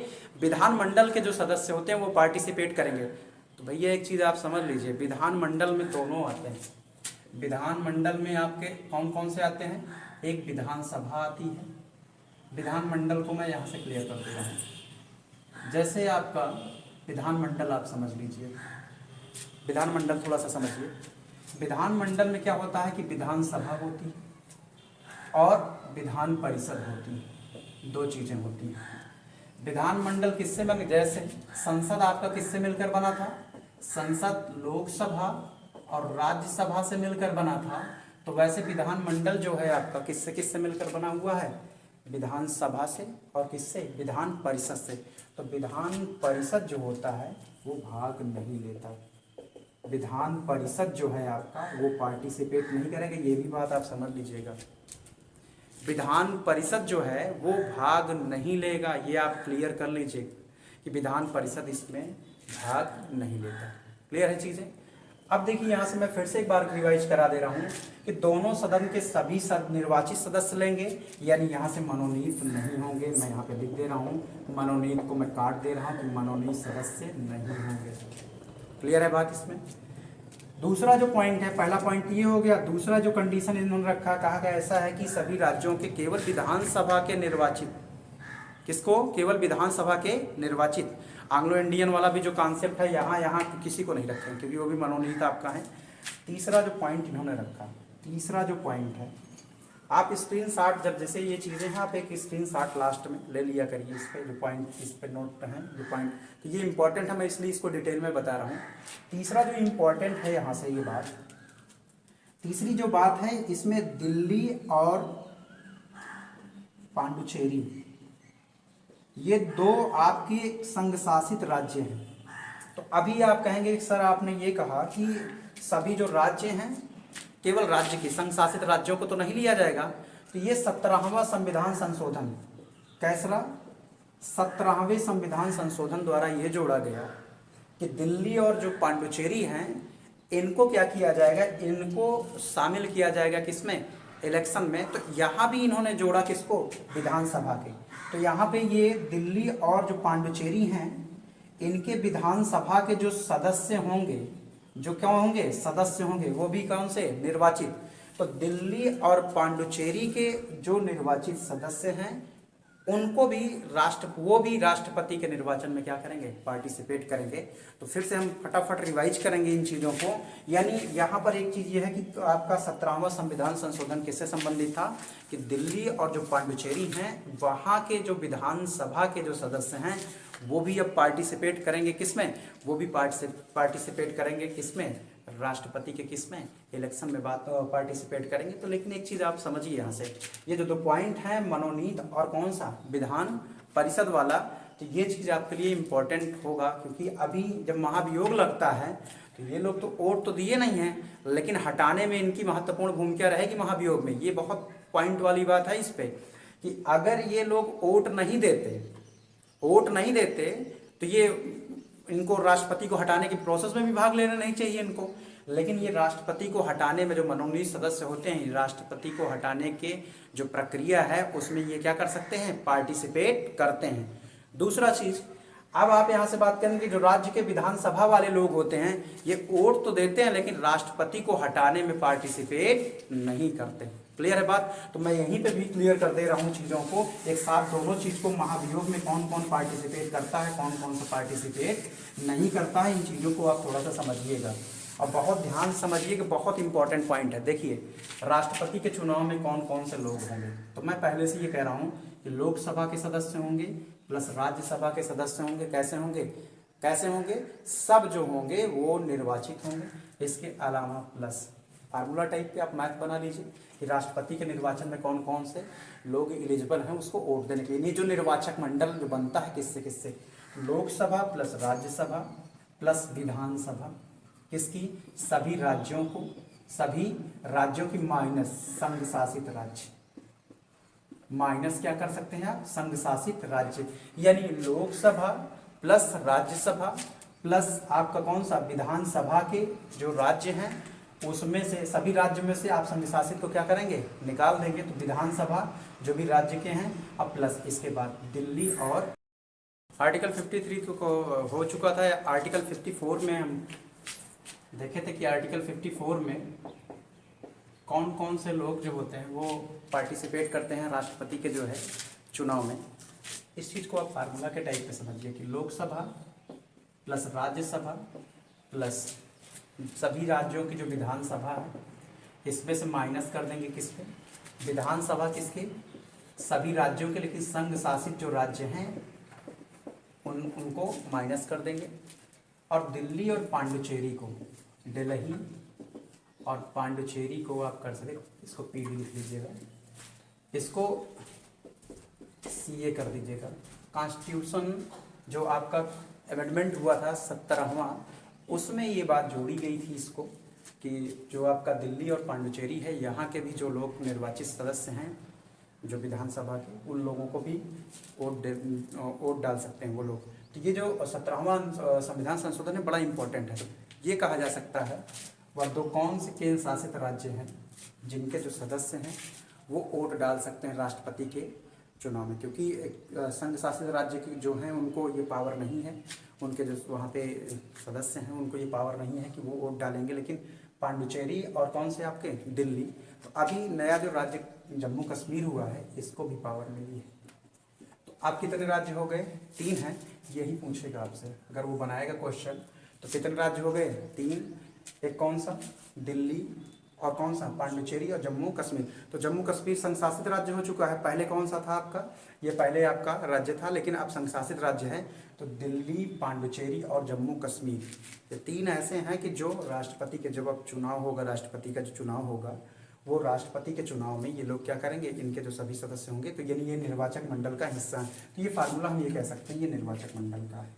विधानमंडल के जो सदस्य होते हैं वो पार्टिसिपेट करेंगे। तो भैया एक चीज आप समझ लीजिए, विधानमंडल में दोनों आते हैं। विधानमंडल में आपके कौन कौन से आते हैं, एक विधानसभा आती है, विधानमंडल को मैं यहाँ से क्लियर कर दे रहा हूँ। जैसे आपका विधानमंडल आप समझ लीजिए, विधानमंडल थोड़ा सा समझिए, विधानमंडल में क्या होता है कि विधानसभा होती है और विधान परिषद होती है, दो चीजें होती हैं। विधानमंडल किससे बने, जैसे संसद आपका किससे मिलकर बना था, संसद लोकसभा और राज्यसभा से मिलकर बना था, तो वैसे विधानमंडल जो है आपका किससे किससे मिलकर बना हुआ है, विधानसभा से और किससे, विधान परिषद से। तो विधान परिषद जो होता है वो भाग नहीं लेता, विधान परिषद जो है आपका वो पार्टिसिपेट नहीं करेंगे, ये भी बात आप समझ लीजिएगा। विधान परिषद जो है वो भाग नहीं लेगा, ये आप क्लियर कर लीजिए कि विधान परिषद इसमें भाग नहीं लेता। क्लियर है चीजें। अब देखिए यहाँ से मैं फिर से एक बार रिवाइज करा दे रहा हूँ कि दोनों सदन के सभी निर्वाचित सदस्य लेंगे, यानी यहाँ से मनोनीत नहीं होंगे। मैं यहाँ पे लिख दे रहा हूँ, मनोनीत को मैं काट दे रहा हूँ कि मनोनीत सदस्य नहीं होंगे। क्लियर है बात इसमें। दूसरा जो पॉइंट है, पहला पॉइंट ये हो गया। दूसरा जो कंडीशन इन्होंने रखा, कहा गया ऐसा है कि सभी राज्यों के केवल विधानसभा के निर्वाचित, किसको, केवल विधानसभा के निर्वाचित। एंग्लो इंडियन वाला भी जो कॉन्सेप्ट है यहाँ किसी को नहीं रखें क्योंकि वो भी मनोनीत आपका है। तीसरा जो पॉइंट इन्होंने रखा, तीसरा जो पॉइंट है, आप स्क्रीनशॉट, जब जैसे ये चीज़ें हैं आप एक स्क्रीनशॉट लास्ट में ले लिया करिए, इस पे जो पॉइंट इस पे नोट हैं जो पॉइंट, तो ये इंपॉर्टेंट है, मैं इसलिए इसको डिटेल में बता रहा हूँ। तीसरा जो इम्पोर्टेंट है यहाँ से ये बात, तीसरी जो बात है इसमें दिल्ली और पांडुचेरी, ये दो आपके संघ शासित राज्य हैं। तो अभी आप कहेंगे सर आपने ये कहा कि सभी जो राज्य हैं केवल राज्य के, संघ शासित राज्यों को तो नहीं लिया जाएगा। तो ये 17वां संविधान संशोधन, कैसा 17वें संविधान संशोधन द्वारा ये जोड़ा गया कि दिल्ली और जो पांडुचेरी हैं इनको क्या किया जाएगा, इनको शामिल किया जाएगा किसमें, इलेक्शन में। तो यहाँ भी इन्होंने जोड़ा किसको, विधानसभा के। तो यहाँ पे ये दिल्ली और जो पांडुचेरी हैं इनके विधानसभा के जो सदस्य होंगे, जो क्या होंगे, सदस्य होंगे, वो भी कौन से, निर्वाचित। तो दिल्ली और पांडुचेरी के जो निर्वाचित सदस्य हैं उनको भी वो भी राष्ट्रपति के निर्वाचन में क्या करेंगे, पार्टिसिपेट करेंगे। तो फिर से हम फटाफट रिवाइज करेंगे इन चीज़ों को। यानी यहाँ पर एक चीज़ ये है कि आपका 17वां संविधान संशोधन किससे संबंधित था कि दिल्ली और जो पांडुचेरी हैं वहाँ के जो विधानसभा के जो सदस्य हैं वो भी अब पार्टिसिपेट करेंगे किसमें, वो भी पार्टिसिपेट करेंगे किसमें, राष्ट्रपति के किसमें, इलेक्शन में बात पार्टिसिपेट करेंगे। तो लेकिन एक चीज़ आप समझिए यहाँ से, ये जो दो पॉइंट हैं मनोनीत और कौन सा, विधान परिषद वाला, तो ये चीज़ आपके लिए इम्पोर्टेंट होगा क्योंकि अभी जब महाभियोग लगता है तो ये लोग तो वोट तो दिए नहीं हैं लेकिन हटाने में इनकी महत्वपूर्ण भूमिका रहेगी महाभियोग में। ये बहुत पॉइंट वाली बात है इस पर कि अगर ये लोग वोट नहीं देते तो ये इनको राष्ट्रपति को हटाने की प्रोसेस में भी भाग लेना नहीं चाहिए इनको। लेकिन ये राष्ट्रपति को हटाने में जो मनोनीत सदस्य होते हैं, राष्ट्रपति को हटाने के जो प्रक्रिया है उसमें ये क्या कर सकते हैं, पार्टिसिपेट करते हैं। दूसरा चीज, अब आप यहाँ से बात करेंगे जो राज्य के विधानसभा वाले लोग होते हैं ये वोट तो देते हैं लेकिन राष्ट्रपति को हटाने में पार्टिसिपेट नहीं करते। क्लियर है बात? तो मैं यहीं पे भी क्लियर कर दे रहा हूँ चीज़ों को एक साथ, दोनों चीज़ को, महाभियोग में कौन कौन पार्टिसिपेट करता है, कौन कौन सा पार्टिसिपेट नहीं करता है, इन चीज़ों को आप थोड़ा सा समझिएगा और बहुत ध्यान से समझिए कि बहुत इंपॉर्टेंट पॉइंट है। देखिए राष्ट्रपति के चुनाव में कौन कौन से लोग होंगे, तो मैं पहले से ये कह रहा हूँ कि लोकसभा के सदस्य होंगे प्लस राज्यसभा के सदस्य होंगे। कैसे होंगे? कैसे होंगे? सब जो होंगे वो निर्वाचित होंगे। इसके अलावा प्लस फार्मूला टाइप पे आप मैथ बना लीजिए कि राष्ट्रपति के निर्वाचन में कौन कौन से लोग एलिजिबल हैं उसको वोट देने के लिए। जो निर्वाचक मंडल जो बनता है किससे किससे, लोकसभा प्लस राज्यसभा प्लस विधानसभा, किसकी? सभी राज्यों को, सभी राज्यों की माइनस संघ शासित राज्य, माइनस क्या कर सकते हैं आप? संघ शासित राज्य, यानी लोकसभा प्लस राज्यसभा प्लस आपका कौन सा? विधानसभा के जो राज्य हैं उसमें से, सभी राज्य में से आप संघ शासित को क्या करेंगे? निकाल देंगे। तो विधानसभा जो भी राज्य के हैं, अब प्लस इसके बाद दिल्ली और आर्टिकल 53 को हो चुका था। आर्टिकल 54 में हम देखे थे कि आर्टिकल 54 में कौन कौन से लोग जो होते हैं वो पार्टिसिपेट करते हैं राष्ट्रपति के जो है चुनाव में। इस चीज़ को आप फार्मूला के टाइप पे समझिए कि लोकसभा प्लस राज्यसभा प्लस सभी राज्यों की जो विधानसभा है इसमें से माइनस कर देंगे किस पे? विधानसभा किसके? सभी राज्यों के, लेकिन संघ शासित जो राज्य हैं उनको माइनस कर देंगे। और दिल्ली और पांडुचेरी को, दिल्ली और पांडुचेरी को आप कर सकते, इसको पीडी लिख लीजिएगा, इसको सीए कर दीजिएगा। कॉन्स्टिट्यूशन जो आपका अमेंडमेंट हुआ था 17वां, उसमें ये बात जोड़ी गई थी इसको कि जो आपका दिल्ली और पांडुचेरी है यहाँ के भी जो लोग निर्वाचित सदस्य हैं जो विधानसभा के, उन लोगों को भी वोट डाल सकते हैं वो लोग। तो ये जो 17वां संविधान संशोधन है बड़ा इंपॉर्टेंट है। ये कहा जा सकता है वह दो कौन से केंद्र शासित राज्य हैं जिनके जो सदस्य हैं वो वोट डाल सकते हैं राष्ट्रपति के चुनाव में, क्योंकि संघ शासित राज्य के जो हैं उनको ये पावर नहीं है, उनके जो वहाँ पे सदस्य हैं उनको ये पावर नहीं है कि वो वोट डालेंगे। लेकिन पांडुचेरी और कौन से आपके? दिल्ली। तो अभी नया जो राज्य जम्मू कश्मीर हुआ है इसको भी पावर मिली है। तो आप कितने राज्य हो गए? 3 हैं। यही पूछेगा आपसे अगर वो बनाएगा क्वेश्चन। तो कितने राज्य हो गए? 3। एक कौन सा? दिल्ली और कौन सा? पांडुचेरी और जम्मू कश्मीर। तो जम्मू कश्मीर संघ शासित राज्य हो चुका है। पहले कौन सा था आपका? ये पहले आपका राज्य था लेकिन अब संघ शासित राज्य है। तो दिल्ली, पांडुचेरी और जम्मू कश्मीर, ये 3 ऐसे हैं कि जो राष्ट्रपति के, जब अब चुनाव होगा, राष्ट्रपति का जो चुनाव होगा वो राष्ट्रपति के चुनाव में ये लोग क्या करेंगे? इनके जो सभी सदस्य होंगे तो यानी ये निर्वाचक मंडल का हिस्सा है। तो ये फार्मूला हम ये कह सकते हैं ये निर्वाचक मंडल का है।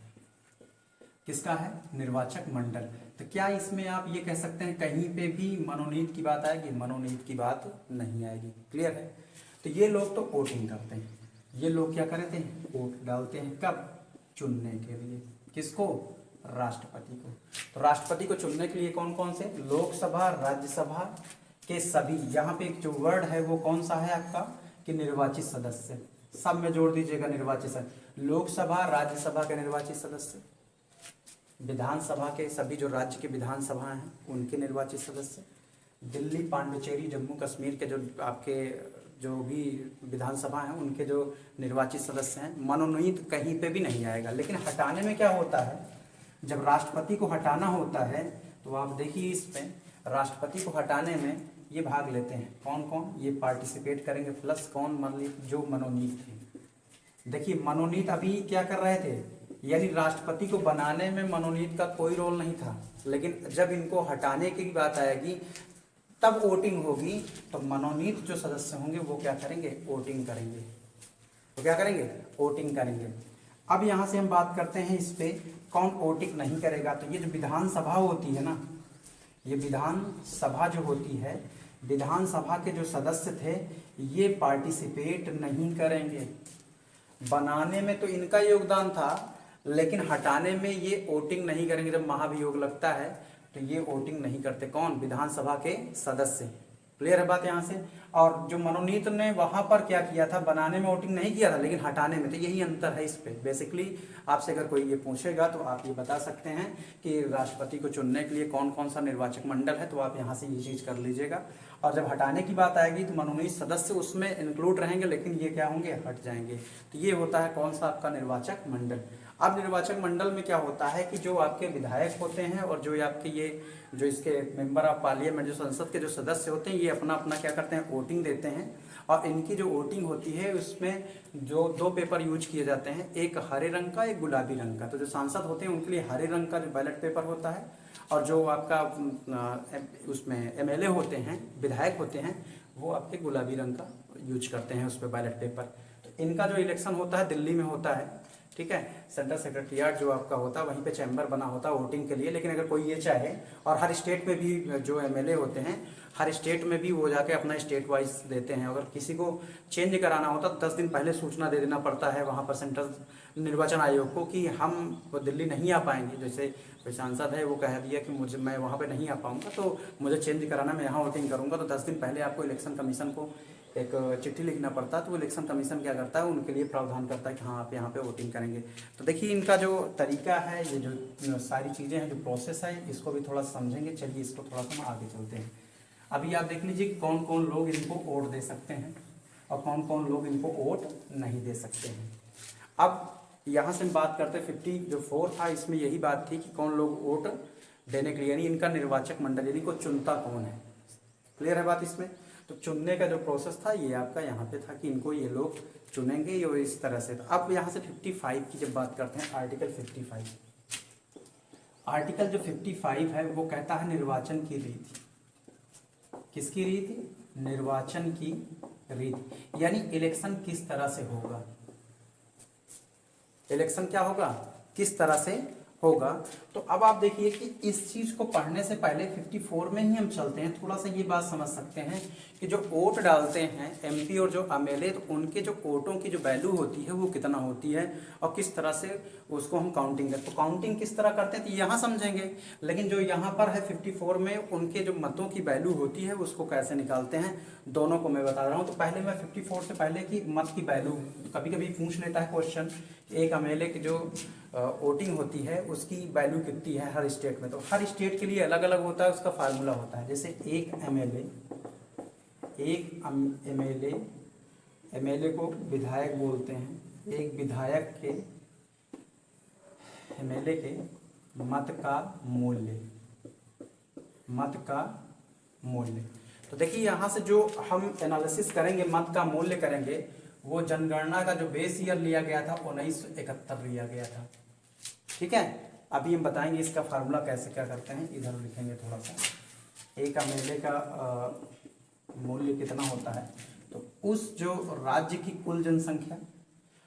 किसका है? निर्वाचक मंडल। तो क्या इसमें आप ये कह सकते हैं कहीं पे भी मनोनीत की बात आएगी? मनोनीत की बात नहीं आएगी। क्लियर है? तो ये लोग तो वोटिंग करते हैं, ये लोग क्या करते हैं? वोट डालते हैं। कब? चुनने के लिए। किसको? राष्ट्रपति को। तो राष्ट्रपति को चुनने के लिए कौन कौन से? लोकसभा राज्यसभा के सभी, यहाँ पे एक जो वर्ड है वो कौन सा है आपका? कि निर्वाचित सदस्य। सब में जोड़ दीजिएगा निर्वाचित सदस्य। लोकसभा राज्यसभा के निर्वाचित सदस्य, विधानसभा के सभी जो राज्य के विधानसभा हैं उनके निर्वाचित सदस्य, दिल्ली, पांडुचेरी, जम्मू कश्मीर के जो आपके जो भी विधानसभा हैं उनके जो निर्वाचित सदस्य हैं। मनोनीत कहीं पे भी नहीं आएगा। लेकिन हटाने में क्या होता है? जब राष्ट्रपति को हटाना होता है तो आप देखिए इस पे राष्ट्रपति को हटाने में ये भाग लेते हैं कौन कौन? ये पार्टिसिपेट करेंगे प्लस कौन? जो मनोनीत थे। देखिए मनोनीत अभी क्या कर रहे थे? यानी राष्ट्रपति को बनाने में मनोनीत का कोई रोल नहीं था, लेकिन जब इनको हटाने की बात आएगी तब वोटिंग होगी तो मनोनीत जो सदस्य होंगे वो क्या करेंगे? वोटिंग करेंगे। तो क्या करेंगे? वोटिंग करेंगे। अब यहाँ से हम बात करते हैं इस पे कौन वोटिंग नहीं करेगा। तो ये जो विधानसभा होती है ना, ये विधानसभा जो होती है, विधानसभा के जो सदस्य थे ये पार्टिसिपेट नहीं करेंगे। बनाने में तो इनका योगदान था लेकिन हटाने में ये वोटिंग नहीं करेंगे। जब महाभियोग लगता है तो ये वोटिंग नहीं करते। कौन? विधानसभा के सदस्य। क्लियर है बात यहाँ से। और जो मनोनीत ने वहां पर क्या किया था, बनाने में वोटिंग नहीं किया था लेकिन हटाने में, तो यही अंतर है इस पे। बेसिकली आपसे अगर कोई ये पूछेगा तो आप ये बता सकते हैं कि राष्ट्रपति को चुनने के लिए कौन कौन सा निर्वाचक मंडल है, तो आप यहाँ से ये चीज़ कर लीजिएगा। और जब हटाने की बात आएगी तो मनोनीत सदस्य उसमें इंक्लूड रहेंगे, लेकिन ये क्या होंगे, हट जाएंगे। तो ये होता है कौन सा आपका निर्वाचक मंडल। अब निर्वाचक मंडल में क्या होता है कि जो आपके विधायक होते हैं और जो आपके ये जो इसके मेंबर ऑफ पार्लियामेंट, जो संसद के जो सदस्य होते हैं, ये अपना अपना क्या करते हैं, वोटिंग देते हैं। और इनकी जो वोटिंग होती है उसमें जो 2 पेपर यूज किए जाते हैं, एक हरे रंग का, एक गुलाबी रंग का। तो जो सांसद होते हैं उनके लिए हरे रंग का जो बैलेट पेपर होता है, और जो आपका उसमें एमएलए होते हैं, विधायक होते हैं, वो आपके गुलाबी रंग का यूज करते हैं उस पर बैलेट पेपर। तो इनका जो इलेक्शन होता है दिल्ली में होता है, ठीक है। सेंट्रल सेक्रेटरिएट जो आपका होता है वहीं पे चैम्बर बना होता है वोटिंग के लिए। लेकिन अगर कोई ये चाहे, और हर स्टेट में भी जो एमएलए होते हैं, हर स्टेट में भी वो जाके अपना स्टेट वाइज देते हैं। अगर किसी को चेंज कराना होता तो 10 दिन पहले सूचना दे देना पड़ता है वहाँ पर सेंट्रल निर्वाचन आयोग को कि हम वो दिल्ली नहीं आ पाएंगे। जैसे कोई सांसद है वो कह दिया कि मैं वहाँ पे नहीं आ पाऊँगा, तो मुझे चेंज कराना, मैं यहाँ वोटिंग करूँगा, तो 10 दिन पहले आपको इलेक्शन कमीशन को एक चिट्ठी लिखना पड़ता है। तो वो इलेक्शन कमीशन क्या करता है, उनके लिए प्रावधान करता है कि हाँ आप यहाँ पे वोटिंग करेंगे। तो देखिए इनका जो तरीका है, ये जो सारी चीज़ें हैं, जो प्रोसेस है, इसको भी थोड़ा समझेंगे। चलिए इसको थोड़ा सा हम आगे चलते हैं। अभी आप देख लीजिए कौन कौन लोग इनको वोट दे सकते हैं और कौन कौन लोग इनको वोट नहीं दे सकते हैं। अब यहाँ से हम बात करते हैं 54 था, इसमें यही बात थी कि कौन लोग वोट देने के लिए, यानी इनका निर्वाचक मंडल, यानी को चुनता कौन है। क्लियर है बात इसमें। तो चुनने का जो प्रोसेस था ये आपका यहाँ पे था कि इनको ये लोग चुनेंगे, ये इस तरह से। तो अब यहाँ से 55 की जब बात करते हैं, आर्टिकल 55, आर्टिकल जो 55 है वो कहता है निर्वाचन की रीति। किसकी रीति? निर्वाचन की रीति, यानी इलेक्शन किस तरह से होगा, इलेक्शन क्या होगा, किस तरह से होगा। तो अब आप देखिए कि इस चीज को पढ़ने से पहले 54 में ही हम चलते हैं, थोड़ा सा ये बात समझ सकते हैं कि जो वोट डालते हैं एमपी और जो एमएलए, तो उनके जो वोटों की जो वैल्यू होती है वो कितना होती है और किस तरह से उसको हम काउंटिंग करते हैं। तो काउंटिंग किस तरह करते हैं तो यहाँ समझेंगे, लेकिन जो यहाँ पर है 54 में उनके जो मतों की वैल्यू होती है उसको कैसे निकालते हैं, दोनों को मैं बता रहा हूँ। तो पहले मैं 54 से पहले की मत की वैल्यू, कभी कभी पूछ लेता है क्वेश्चन, एक एमएलए की जो वोटिंग होती है उसकी वैल्यू कितनी है हर स्टेट में। तो हर स्टेट के लिए अलग अलग होता है, उसका फार्मूला होता है। जैसे एक एमएलए को विधायक बोलते हैं, एक विधायक के एमएलए के मत का मूल्य। तो देखिए यहाँ से जो हम एनालिसिस करेंगे, मत का मूल्य करेंगे, वो जनगणना का जो बेस ईयर लिया गया था 1971 लिया गया था। ठीक है, अभी हम बताएंगे इसका फार्मूला कैसे क्या करते हैं, इधर लिखेंगे थोड़ा सा। एक एमएलए का मूल्य कितना होता है, तो उस जो राज्य की कुल जनसंख्या,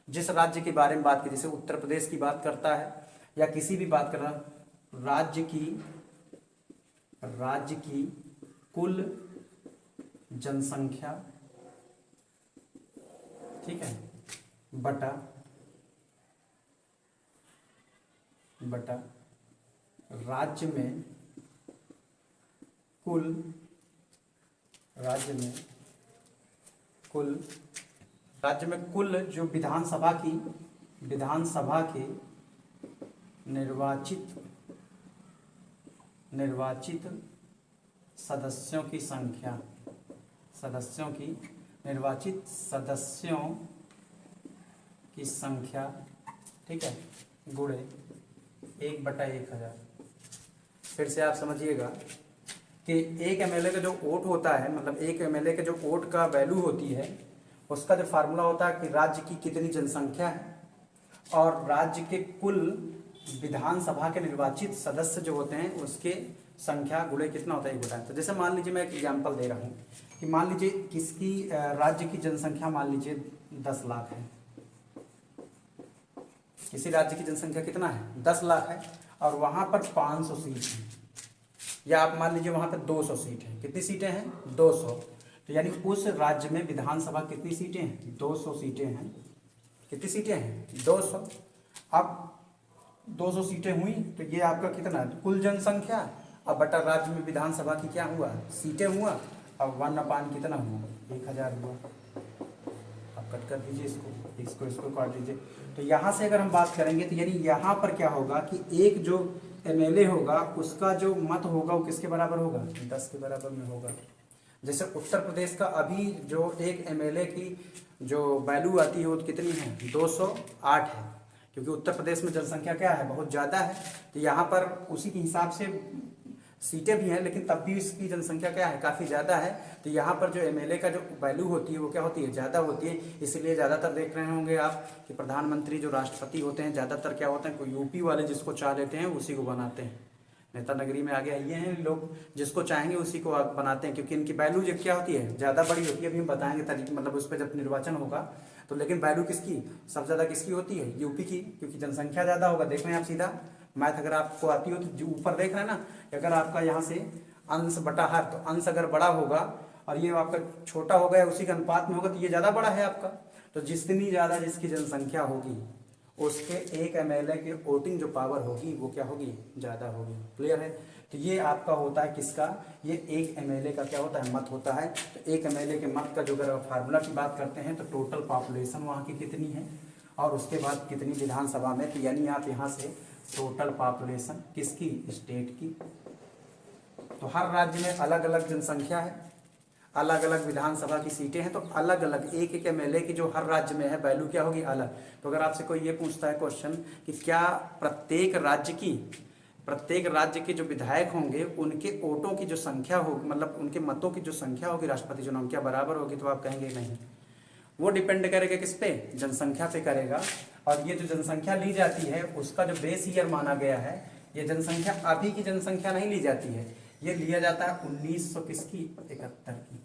जिस राज्य के बारे में बात की, जैसे उत्तर प्रदेश की बात करता है या किसी भी बात कर रहा, राज्य की कुल जनसंख्या, ठीक है, बटा राज्य में कुल जो विधानसभा के निर्वाचित सदस्यों की संख्या, ठीक है, गुणे 1/1000। फिर से आप समझिएगा कि एक एमएलए का जो वोट होता है, मतलब एक एमएलए के जो वोट का वैल्यू होती है, उसका जो फार्मूला होता है कि राज्य की कितनी जनसंख्या है और राज्य के कुल विधानसभा के निर्वाचित सदस्य जो होते हैं उसके संख्या गुणे कितना होता है, 1/10। तो जैसे मान लीजिए मैं एक एग्जाम्पल दे रहा हूँ कि मान लीजिए किसकी राज्य की जनसंख्या मान लीजिए 10 लाख है, किसी राज्य की जनसंख्या कितना है, 10 लाख है, और वहाँ पर 500 सीट हैं, या आप मान लीजिए वहाँ पर 200 सीट हैं। कितनी सीटें हैं, 200। तो यानी उस राज्य में विधानसभा कितनी सीटें हैं, 200 सीटें हैं। कितनी सीटें हैं, 200। अब 200 सीटें हुई तो ये आपका कितना, कुल जनसंख्या, अब बटा राज्य में विधानसभा की क्या हुआ, सीटें हुआ, अब 1/, कितना हुआ 1000 हुआ। अब कट कर दीजिए इसको काट दीजिए। तो यहाँ से अगर हम बात करेंगे तो यानी यहाँ पर क्या होगा कि एक जो एमएलए होगा उसका जो मत होगा वो किसके बराबर होगा, 10 के बराबर में होगा। जैसे उत्तर प्रदेश का अभी जो एक एमएलए की जो वैल्यू आती है वो कितनी है, 208 है, क्योंकि उत्तर प्रदेश में जनसंख्या क्या है, बहुत ज़्यादा है। तो यहाँ पर उसी के हिसाब से सीटें भी हैं, लेकिन तब भी इसकी जनसंख्या क्या है, काफ़ी ज़्यादा है। तो यहाँ पर जो एमएलए का जो वैल्यू होती है वो क्या होती है, ज़्यादा होती है। इसलिए ज़्यादातर देख रहे होंगे आप कि प्रधानमंत्री जो राष्ट्रपति होते हैं ज़्यादातर क्या होते हैं, कोई यूपी वाले जिसको चाह लेते हैं उसी को बनाते हैं। नेता नगरी में आगे आइए हैं लोग, जिसको चाहेंगे उसी को आप बनाते हैं, क्योंकि इनकी वैल्यू जो क्या होती है, ज़्यादा बड़ी होती है। अभी हम बताएंगे तरीके, मतलब उस पर जब निर्वाचन होगा तो। लेकिन वैल्यू किसकी सबसे ज़्यादा किसकी होती है, यूपी की, क्योंकि जनसंख्या ज़्यादा होगा। देख रहे हैं आप सीधा मैथ अगर आपको आती हो तो जो ऊपर देख रहे हैं ना, अगर आपका यहाँ से अंश बटा हर, तो अंश अगर बड़ा होगा और ये आपका छोटा होगा या उसी के अनुपात में होगा तो ये ज़्यादा बड़ा है आपका। तो जितनी ज़्यादा जिसकी जनसंख्या होगी उसके एक एमएलए के वोटिंग जो पावर होगी वो क्या होगी, ज़्यादा होगी। क्लियर है। तो ये आपका होता है किसका, ये एक एमएलए का क्या होता है, मत होता है। तो एक एमएलए के मत का जो अगर फार्मूला की बात करते हैं तो टोटल पॉपुलेशन वहाँ की कितनी है और उसके बाद कितनी विधानसभा में। तो यानी आप यहाँ से टोटल पॉपुलेशन किसकी, स्टेट की। तो हर राज्य में अलग अलग जनसंख्या है, अलग अलग विधानसभा की सीटें हैं, तो अलग अलग एक एक एमएलए की जो हर राज्य में है वैल्यू क्या होगी, अलग। तो अगर आपसे कोई ये पूछता है क्वेश्चन कि क्या प्रत्येक राज्य के जो विधायक होंगे उनके वोटों की जो संख्या होगी, मतलब उनके मतों की जो संख्या होगी राष्ट्रपति चुनाव में क्या बराबर होगी, तो आप कहेंगे नहीं। वो डिपेंड करेगा किस पे, जनसंख्या पे करेगा। और ये जो जनसंख्या ली जाती है उसका जो बेस ईयर माना गया है, ये जनसंख्या अभी की जनसंख्या नहीं ली जाती है, ये लिया जाता है 1971 की।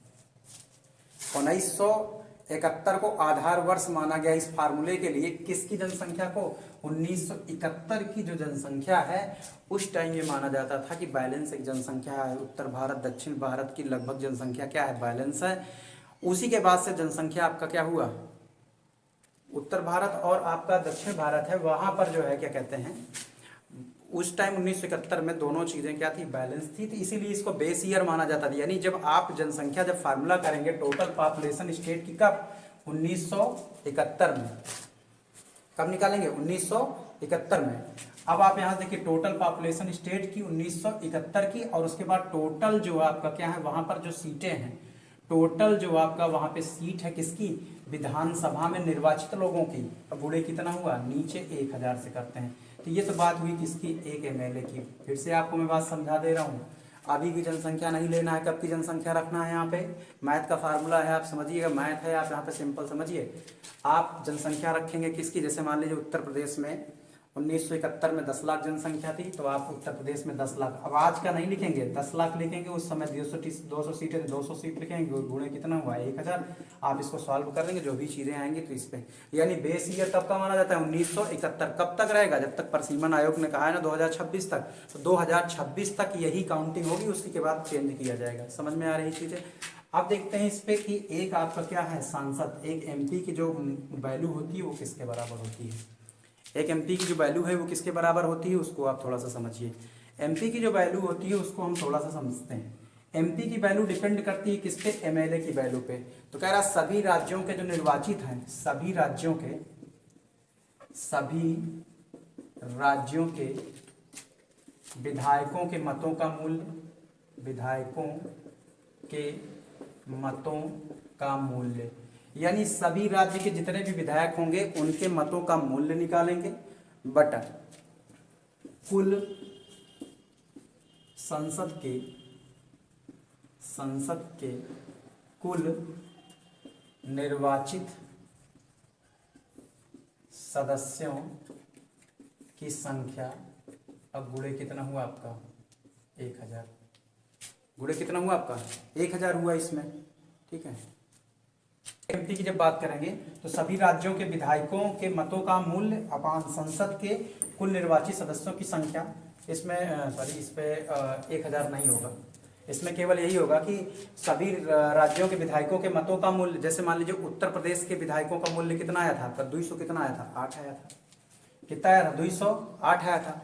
1971 को आधार वर्ष माना गया इस फार्मूले के लिए। किसकी जनसंख्या को, 1971 की जो जनसंख्या है उस टाइम ये माना जाता था कि बैलेंस एक जनसंख्या है। उत्तर भारत दक्षिण भारत की लगभग जनसंख्या क्या है, बैलेंस है। उसी के बाद से जनसंख्या आपका क्या हुआ, उत्तर भारत और आपका दक्षिण भारत है वहां पर जो है क्या कहते हैं, उस टाइम 1971 में दोनों चीजें क्या थी, बैलेंस थी। तो इसीलिए इसको बेस ईयर माना जाता था। यानी जब आप जनसंख्या जब फार्मूला करेंगे टोटल पॉपुलेशन स्टेट की, कब, 1971 में। कब निकालेंगे, 1971 में। अब आप यहाँ देखिए टोटल पॉपुलेशन स्टेट की 1971 की, और उसके बाद टोटल जो आपका क्या है वहां पर जो सीटें हैं, टोटल जो आपका वहां पे सीट है किसकी, विधानसभा में निर्वाचित लोगों की। अब बूढ़े कितना हुआ, नीचे 1000 से करते हैं। तो ये तो बात हुई किसकी, एक एमएलए की। फिर से आपको मैं बात समझा दे रहा हूँ, अभी की जनसंख्या नहीं लेना है, कब की जनसंख्या रखना है। यहाँ पे मैथ का फार्मूला है, आप समझिएगा, मैथ है, आप यहाँ पे सिंपल समझिए। आप जनसंख्या रखेंगे किसकी, जैसे मान लीजिए उत्तर प्रदेश में 1971 में 10 लाख जनसंख्या थी, तो आप उत्तर प्रदेश में 10 लाख, अब आज का नहीं लिखेंगे, 10 लाख लिखेंगे। उस समय 200 सीटें, 200 सीट लिखेंगे, गुणे कितना हुआ, 1000। आप इसको सॉल्व कर देंगे, जो भी चीजें आएंगी तो इस पे। यानी बेस ईयर कब का माना जाता है, 1971। कब तक रहेगा, जब तक परसीमन आयोग ने कहा है ना 2026 तक। तो 2026 तक यही काउंटिंग होगी, उसी के बाद चेंज किया जाएगा। समझ में आ रही चीजें। अब देखते हैं इस पे कि एक आपका क्या है, सांसद, एक एमपी की जो वैल्यू होती है वो किसके बराबर होती है। एक एमपी की जो वैल्यू है वो किसके बराबर होती है, उसको आप थोड़ा सा समझिए। एमपी की जो वैल्यू होती है उसको हम थोड़ा सा समझते हैं। एमपी की वैल्यू डिपेंड करती है किस पे, एमएलए की वैल्यू पे। तो कह रहा सभी राज्यों के जो निर्वाचित हैं, सभी राज्यों के विधायकों के मतों का मूल्य, विधायकों के मतों का मूल्य, यानी सभी राज्य के जितने भी विधायक होंगे उनके मतों का मूल्य निकालेंगे बटा कुल संसद के कुल निर्वाचित सदस्यों की संख्या। अब गुणे कितना हुआ आपका, 1000। गुणे कितना हुआ आपका, 1000 हुआ इसमें, ठीक है। एमपी की जब बात करेंगे तो सभी राज्यों के विधायकों के मतों का मूल्य अपान संसद के कुल निर्वाचित सदस्यों की संख्या। इसमें इस पे 1000 नहीं होगा, इसमें केवल यही होगा कि सभी राज्यों के विधायकों के मतों का मूल्य। जैसे मान लीजिए उत्तर प्रदेश के विधायकों का मूल्य कितना आया था आपका, 200 कितना आया था, 8 आया था। कितना आया था, 208 आया था।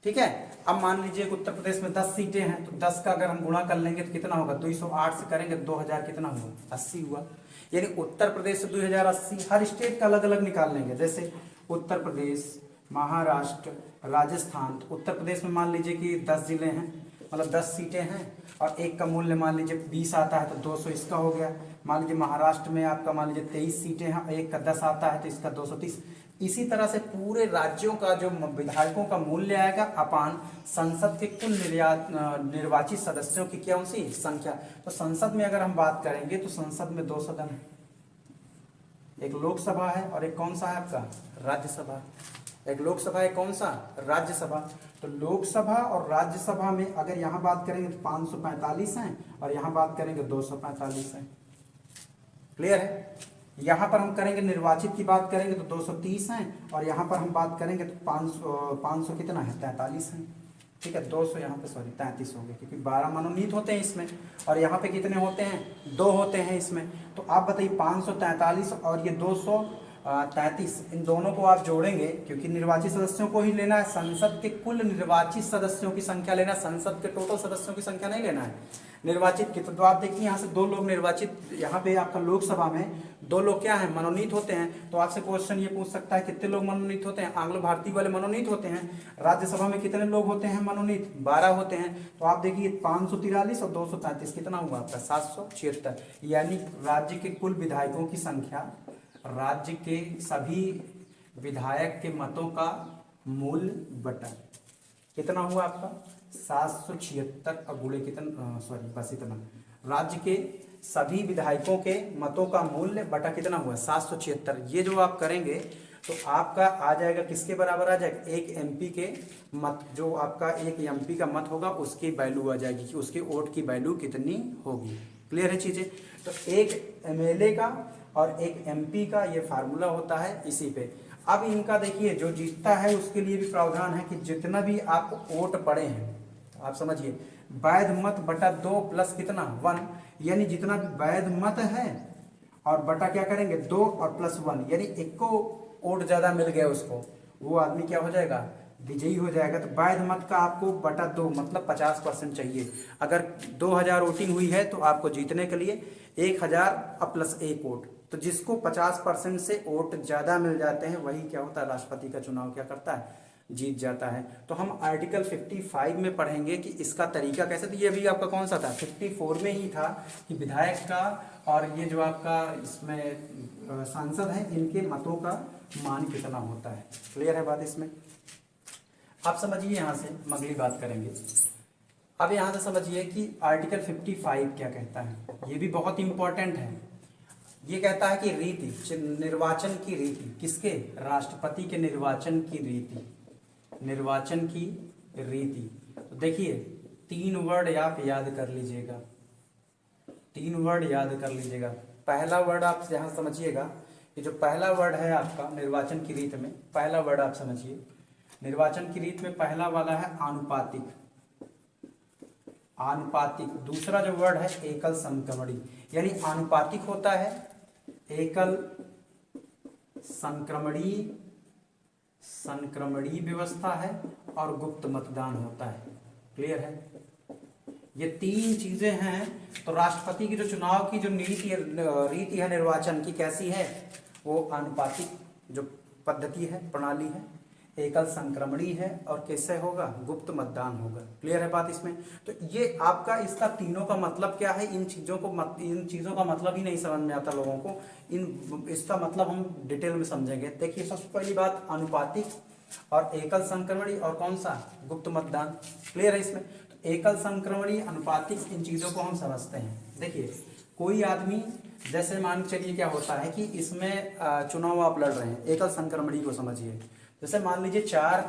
ठीक है। अब मान लीजिए कि उत्तर प्रदेश में 10 सीटें हैं, तो 10 का अगर हम गुणा कर लेंगे तो कितना होगा, 208 से करेंगे 2000 कितना हुआ, 80 हुआ। यानी उत्तर प्रदेश से 2080, हर स्टेट का अलग अलग निकाल लेंगे। जैसे उत्तर प्रदेश, महाराष्ट्र, राजस्थान। तो उत्तर प्रदेश में मान लीजिए कि 10 जिले हैं, मतलब 10 सीटें हैं, और एक का मूल्य मान लीजिए 20 आता है तो 200 इसका हो गया। मान लीजिए महाराष्ट्र में आपका मान लीजिए 23 सीटें हैं, एक का 10 आता है तो इसका 230। इसी तरह से पूरे राज्यों का जो विधायकों का मूल्य आएगा अपान संसद के कुल निर्वाचित सदस्यों की क्या उनसी संख्या। तो संसद में अगर हम बात करेंगे तो संसद में 2 सदन है, एक लोकसभा है और एक कौन सा है आपका राज्यसभा। एक लोकसभा है, कौन सा, राज्यसभा। तो लोकसभा और राज्यसभा में अगर यहाँ बात करेंगे तो 545 हैं और यहाँ बात करेंगे 245 हैं। क्लियर है। यहाँ पर हम करेंगे निर्वाचित की बात करेंगे तो 230 हैं और यहाँ पर हम बात करेंगे तो 500 कितना है, 43 हैं। ठीक है, 200 यहाँ पे सॉरी 33 हो गए, क्योंकि 12 मनोनीत होते हैं इसमें, और यहाँ पे कितने होते हैं, 2 होते हैं इसमें। तो आप बताइए 543 और ये 233, इन दोनों को आप जोड़ेंगे, क्योंकि निर्वाचित सदस्यों को ही लेना है, संसद के कुल निर्वाचित सदस्यों की संख्या लेना है, संसद के टोटल सदस्यों की संख्या नहीं लेना है निर्वाचित की। तो आप देखिए यहाँ से 2 लोग निर्वाचित, यहाँ पे आपका लोकसभा में 2 लोग क्या है, मनोनीत होते हैं। तो आपसे क्वेश्चन ये पूछ सकता है कितने लोग मनोनीत होते हैं, आंग्लो भारतीय वाले मनोनीत होते हैं। राज्यसभा में कितने लोग होते हैं मनोनीत, 12 होते हैं। तो आप देखिए 543 और 233 कितना हुआ आपका, 776। यानी राज्य के कुल विधायकों की संख्या, राज्य के सभी विधायक के मतों का मूल बटा कितना हुआ आपका, 776 और गुणे कितना, सॉरी बस इतना, राज्य के सभी विधायकों के मतों का मूल्य बटा कितना हुआ, 776। ये जो आप करेंगे तो आपका आ जाएगा, किसके बराबर आ जाएगा, एक एमपी के मत, जो आपका एक एमपी का मत होगा उसकी वैल्यू आ जाएगी कि उसके वोट की वैल्यू कितनी होगी। क्लियर है चीजें। तो एक एमएलए का और एक एमपी का ये फार्मूला होता है इसी पे। अब इनका देखिए जो जीतता है उसके लिए भी प्रावधान है कि जितना भी आप वोट पड़े हैं, आप समझिए वैध मत बटा 2 प्लस कितना 1, यानी जितना भी वैध मत है और बटा क्या करेंगे 2 और प्लस 1, यानी एक को वोट ज्यादा मिल गया उसको, वो आदमी क्या हो जाएगा, विजयी हो जाएगा। तो वैध मत का आपको बटा 2 मतलब 50% चाहिए। अगर 2000 वोटिंग हुई है तो आपको जीतने के लिए 1000 और प्लस 1 वोट। तो जिसको 50% से वोट ज्यादा मिल जाते हैं वही क्या होता है, राष्ट्रपति का चुनाव क्या करता है, जीत जाता है। तो हम आर्टिकल 55 में पढ़ेंगे कि इसका तरीका कैसे। तो ये भी आपका कौन सा था, 54 में ही था कि विधायक का और ये जो आपका इसमें सांसद है इनके मतों का मान कितना होता है। क्लियर है बात इसमें। आप समझिए, यहां से हम अगली बात करेंगे। अब यहां से समझिए कि आर्टिकल 55 क्या कहता है, ये भी बहुत इंपॉर्टेंट है। ये कहता है कि रीति, निर्वाचन की रीति, किसके, राष्ट्रपति के निर्वाचन की रीति, निर्वाचन की रीति। तो देखिए 3 वर्ड आप याद कर लीजिएगा, 3 वर्ड याद कर लीजिएगा। पहला वर्ड आप यहां समझिएगा कि जो पहला वर्ड है आपका निर्वाचन की रीत में, पहला वर्ड आप समझिए निर्वाचन की रीत में पहला वाला है आनुपातिक, आनुपातिक। दूसरा जो वर्ड है एकल संक्रमणी, यानी आनुपातिक होता है, एकल संक्रमणी, संक्रमणी व्यवस्था है, और गुप्त मतदान होता है। क्लियर है। ये 3 चीजें हैं। तो राष्ट्रपति की जो चुनाव की जो रीति है निर्वाचन की कैसी है, वो आनुपातिक जो पद्धति है, प्रणाली है, एकल संक्रमणी है, और कैसे होगा, गुप्त मतदान होगा। क्लियर है बात इसमें। तो ये आपका इसका तीनों का मतलब क्या है, इन चीजों का मतलब ही नहीं समझ में आता लोगों को। इसका मतलब हम डिटेल में समझेंगे। देखिए सबसे पहली बात आनुपातिक और एकल संक्रमणी और कौन सा, गुप्त मतदान। क्लियर है इसमें। तो एकल संक्रमणी, अनुपातिक, इन चीजों को हम समझते हैं। देखिए कोई आदमी, जैसे मान चलिए क्या होता है कि इसमें चुनाव आप लड़ रहे हैं, एकल संक्रमणी को समझिए। जैसे मान लीजिए 4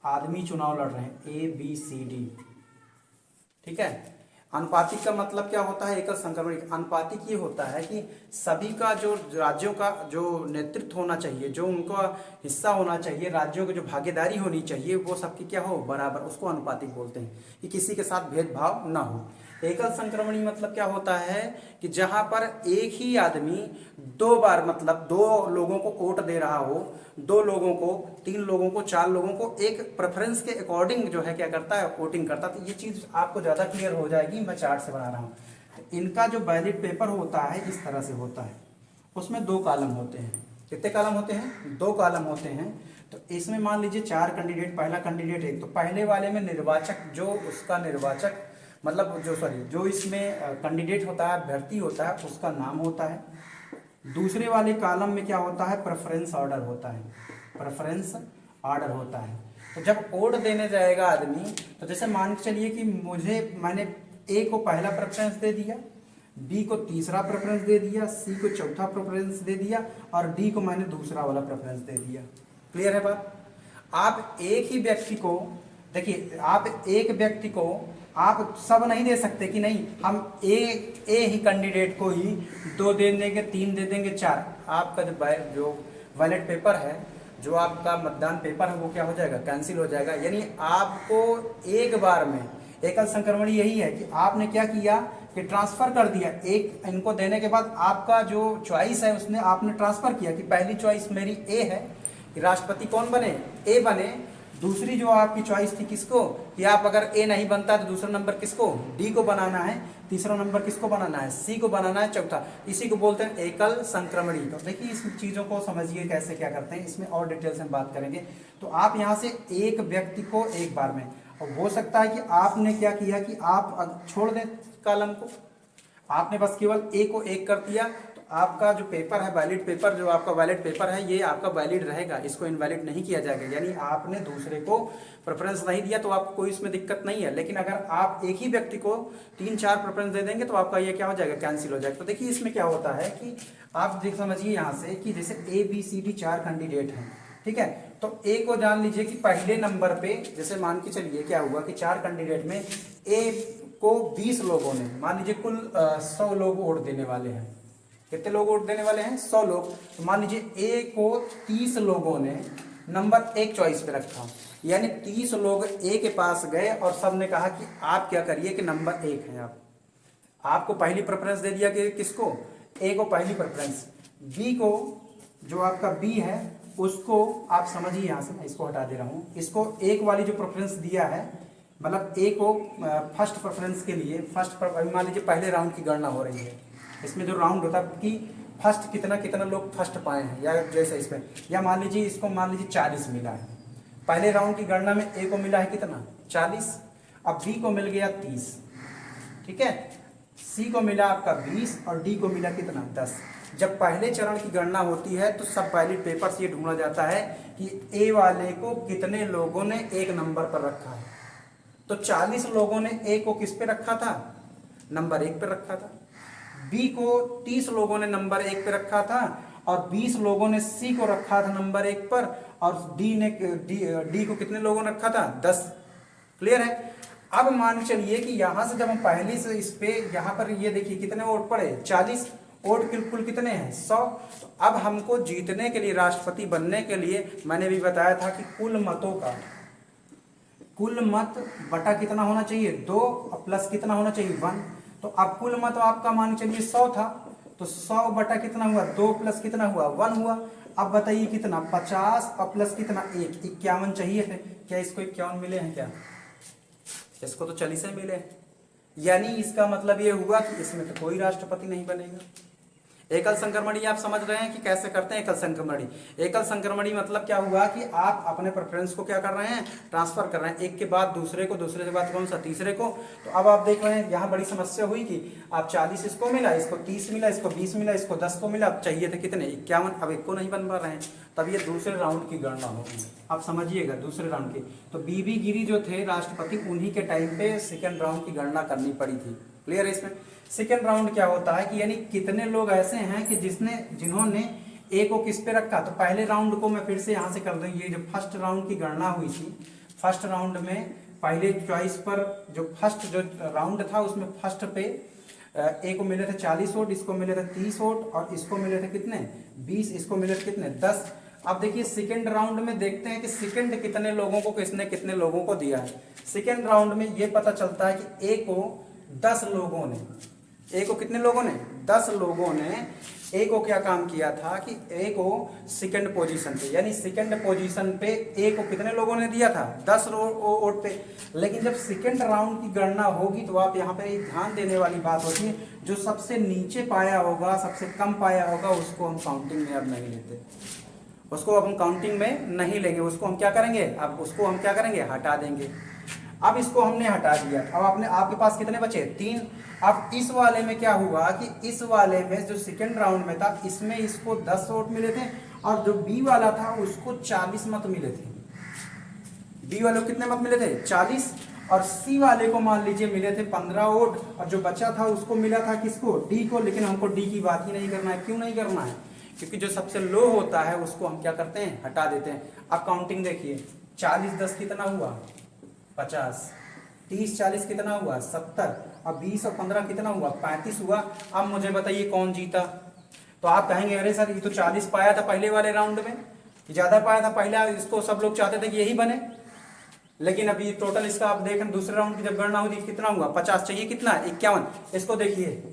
आदमी चुनाव लड़ रहे हैं, ABCD, ठीक है। अनुपातिक का मतलब क्या होता है, एकल संक्रमणी। अनुपातिक ये होता है कि सभी का जो राज्यों का जो नेतृत्व होना चाहिए, जो उनका हिस्सा होना चाहिए, राज्यों की जो भागीदारी होनी चाहिए, वो सबकी क्या हो, बराबर, उसको अनुपातिक बोलते हैं, कि किसी के साथ भेदभाव ना हो। एकल संक्रमणी मतलब क्या होता है कि जहां पर एक ही आदमी दो बार, मतलब दो लोगों को वोट दे रहा हो, दो लोगों को, तीन लोगों को, चार लोगों को एक प्रेफरेंस के अकॉर्डिंग जो है क्या करता है, वोटिंग करता है। तो ये चीज आपको ज्यादा क्लियर हो जाएगी, मैं चार्ट से बना रहा हूँ। तो इनका जो बैलेट पेपर होता है इस तरह से होता है, उसमें दो कॉलम होते हैं। कितने कॉलम होते हैं? दो कॉलम होते हैं। तो इसमें मान लीजिए चार कैंडिडेट, पहला कैंडिडेट एक, तो पहले वाले में निर्वाचक, जो उसका निर्वाचक मतलब जो इसमें कैंडिडेट होता है, अभ्यर्थी होता है, उसका नाम होता है। दूसरे वाले कॉलम में क्या होता है? प्रेफरेंस ऑर्डर होता है, प्रेफरेंस ऑर्डर होता है। तो जब वोट देने जाएगा आदमी, तो जैसे मान के चलिए कि मैंने ए को पहला प्रेफरेंस दे दिया, बी को तीसरा प्रेफरेंस दे दिया, सी को चौथा प्रेफरेंस दे दिया और डी को मैंने दूसरा वाला प्रेफरेंस दे दिया। क्लियर है बात? आप एक ही व्यक्ति को, देखिए आप एक व्यक्ति को आप सब नहीं दे सकते कि नहीं हम ए ही कैंडिडेट को ही दो दे देंगे, तीन दे देंगे, चार। आपका जो बैलेट पेपर है, जो आपका मतदान पेपर है, वो क्या हो जाएगा? कैंसिल हो जाएगा। यानी आपको एक बार में, एकल संक्रमणी यही है कि आपने क्या किया कि ट्रांसफर कर दिया। एक इनको देने के बाद आपका जो चॉइस है उसने आपने ट्रांसफर किया कि पहली चॉइस मेरी ए है कि राष्ट्रपति कौन बने? ए बने। दूसरी जो आपकी चॉइस थी किसको, कि आप अगर ए नहीं बनता तो दूसरा नंबर किसको? डी को बनाना है। तीसरा नंबर किसको बनाना है? सी को बनाना है। चौथा, इसी को बोलते हैं एकल संक्रमणी। तो देखिए इस चीजों को समझिए कैसे क्या करते हैं, इसमें और डिटेल से बात करेंगे। तो आप यहाँ से एक व्यक्ति को एक बार में, और हो सकता है कि आपने क्या किया कि आप छोड़ दें कॉलम को, आपने बस केवल ए को एक कर दिया, तो आपका जो पेपर है, वैलिड पेपर, जो आपका वैलिड पेपर है, ये आपका वैलिड रहेगा, इसको इनवैलिड नहीं किया जाएगा। यानी आपने दूसरे को प्रेफरेंस नहीं दिया तो आपको कोई इसमें दिक्कत नहीं है। लेकिन अगर आप एक ही व्यक्ति को तीन चार प्रेफरेंस दे देंगे तो आपका ये क्या हो जाएगा? कैंसिल हो जाएगा। तो देखिए इसमें क्या होता है कि आप देख समझिए यहाँ से कि जैसे ए बी सी डी चार कैंडिडेट हैं, ठीक है। तो ए को जान लीजिए कि पहले नंबर पे, जैसे मान के चलिए क्या हुआ कि चार कैंडिडेट में ए को 20 लोगों ने, मान लीजिए कुल 100 लोग वोट देने वाले हैं। कितने लोग वोट देने वाले हैं? 100 लोग। तो मान लीजिए ए को 30 लोगों ने नंबर एक चॉइस पे रखा, यानी 30 लोग ए के पास गए और सब ने कहा कि आप क्या करिए कि नंबर एक है आप। आपको पहली प्रेफरेंस दे दिया कि किसको? ए को पहली प्रेफरेंस। बी को, जो आपका बी है, उसको आप समझिए, यहाँ से मैं इसको हटा दे रहा हूँ, इसको एक वाली जो प्रेफरेंस दिया है, मतलब ए को फर्स्ट प्रेफरेंस के लिए, मान लीजिए पहले राउंड की गणना हो रही है, इसमें जो राउंड होता है कि फर्स्ट कितना कितना लोग फर्स्ट पाए हैं, या जैसे इसमें, या मान लीजिए इसको मान लीजिए 40 मिला है। पहले राउंड की गणना में ए को मिला है कितना? 40। अब बी को मिल गया 30, ठीक है। सी को मिला आपका 20 और डी को मिला कितना? 10। जब पहले चरण की गणना होती है तो सब बैलेट पेपर से ये ढूंढा जाता है कि ए वाले को कितने लोगों ने एक नंबर पर रखा है। तो 40 लोगों ने ए को किस पे रखा था? नंबर एक पे रखा था। बी को 30 लोगों ने नंबर एक पे रखा था और 20 लोगों ने सी को रखा था नंबर एक पर, और डी को कितने लोगों ने रखा था? 10। क्लियर है? अब मान चलिए कि यहां से जब हम पहले से इस पे, यहां पर ये देखिए कितने वोट पड़े? 40। वोट कुल कितने हैं? 100। तो अब हमको जीतने के लिए, राष्ट्रपति बनने के लिए, मैंने भी बताया था कि कुल मतों का, कुल मत बटा कितना होना चाहिए? 2 प्लस कितना होना चाहिए? 1। तो अब कुल मत आपका मान चलिए 100 था, तो 100 बटा कितना हुआ? 2 प्लस कितना हुआ? 1 हुआ। अब बताइए कितना? 50 और प्लस कितना? 1, 51 चाहिए थे। क्या इसको 51 मिले हैं? क्या इसको तो 40 मिले। यानी इसका मतलब ये हुआ कि इसमें तो कोई राष्ट्रपति नहीं बनेगा। एकल संक्रमणी आप समझ रहे हैं कि कैसे करते हैं एकल संक्रमणी? एकल संक्रमणी मतलब क्या हुआ कि आप अपने प्रेफरेंस को क्या कर रहे हैं? ट्रांसफर कर रहे हैं, एक के बाद दूसरे को, दूसरे के बाद कौन सा? तीसरे को। तो अब आप देख रहे हैं यहाँ बड़ी समस्या हुई कि आप 40 इसको मिला, इसको 30 मिला, इसको 20 मिला, इसको 10 को मिला। अब चाहिए थे कितने? 51। अब एक को नहीं बन पा रहे हैं, तब ये दूसरे राउंड की गणना होगी। आप समझिएगा दूसरे राउंड की। तो बीबी गिरी जो थे राष्ट्रपति, उन्हीं के टाइम पे सेकेंड राउंड की गणना करनी पड़ी थी। क्लियर है? इसमें सेकेंड राउंड क्या होता है कि यानी कितने लोग ऐसे हैं कि जिन्होंने ए को किस पे रखा। तो पहले राउंड को मैं फिर से यहाँ से कर दूं, ये जो फर्स्ट राउंड की गणना हुई थी, फर्स्ट राउंड में पहले चॉइस पर जो फर्स्ट जो राउंड था उसमें फर्स्ट पे ए को मिले थे 40 वोट, इसको मिले थे 30 वोट और इसको मिले थे कितने? 20, इसको मिले थे कितने? 10। अब देखिए सेकेंड राउंड में देखते हैं कि सेकेंड कितने लोगों को, किसने कितने लोगों को दिया है। सेकेंड राउंड में ये पता चलता है कि ए को 10 लोगों ने, ए को कितने लोगों ने, 10 लोगों ने ए को क्या काम किया था कि ए को सेकंड पोजीशन पे, यानी सेकंड पोजीशन पे ए को कितने लोगों ने दिया था, 10 वोट पे। लेकिन जब सेकंड राउंड की गणना होगी तो आप यहाँ पे एक ध्यान देने वाली बात होती है, जो सबसे नीचे पाया होगा, सबसे कम पाया होगा, उसको हम काउंटिंग में अब नहीं लेते, उसको अब हम काउंटिंग में नहीं लेंगे, उसको हम क्या करेंगे, अब उसको हम क्या करेंगे, हटा देंगे। अब इसको हमने हटा दिया, अब आपने, आपके पास कितने बचे, 3। अब इस वाले में क्या हुआ कि इस वाले में जो सेकंड राउंड में था, इसमें इसको 10 वोट मिले थे, और जो बी वाला था उसको 40 मत मिले थे। बी वाले को कितने मत मिले थे, 40, और सी वाले को मान लीजिए मिले थे 15 वोट, और जो बचा था उसको मिला था किसको, डी को। लेकिन हमको डी की बात ही नहीं करना है। क्यों नहीं करना है, क्योंकि जो सबसे लो होता है उसको हम क्या करते हैं, हटा देते हैं। अब काउंटिंग देखिए, 40 10 कितना हुआ, 50, 30 40 कितना हुआ, 70, अब 20 और 15 कितना हुआ, 35 हुआ। अब मुझे बताइए कौन जीता। तो आप कहेंगे अरे सर ये तो 40 पाया था पहले वाले राउंड में, ज्यादा पाया था पहले, इसको सब लोग चाहते थे कि यही बने। लेकिन अभी टोटल इसका आप देखें, दूसरे राउंड की जब गणना हुई कितना हुआ, 50 चाहिए कितना, 51। इसको देखिए,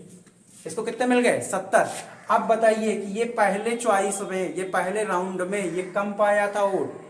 इसको कितने मिल गए, 70। अब बताइए कि ये पहले चॉइस में, ये पहले राउंड में ये कम पाया था वोट,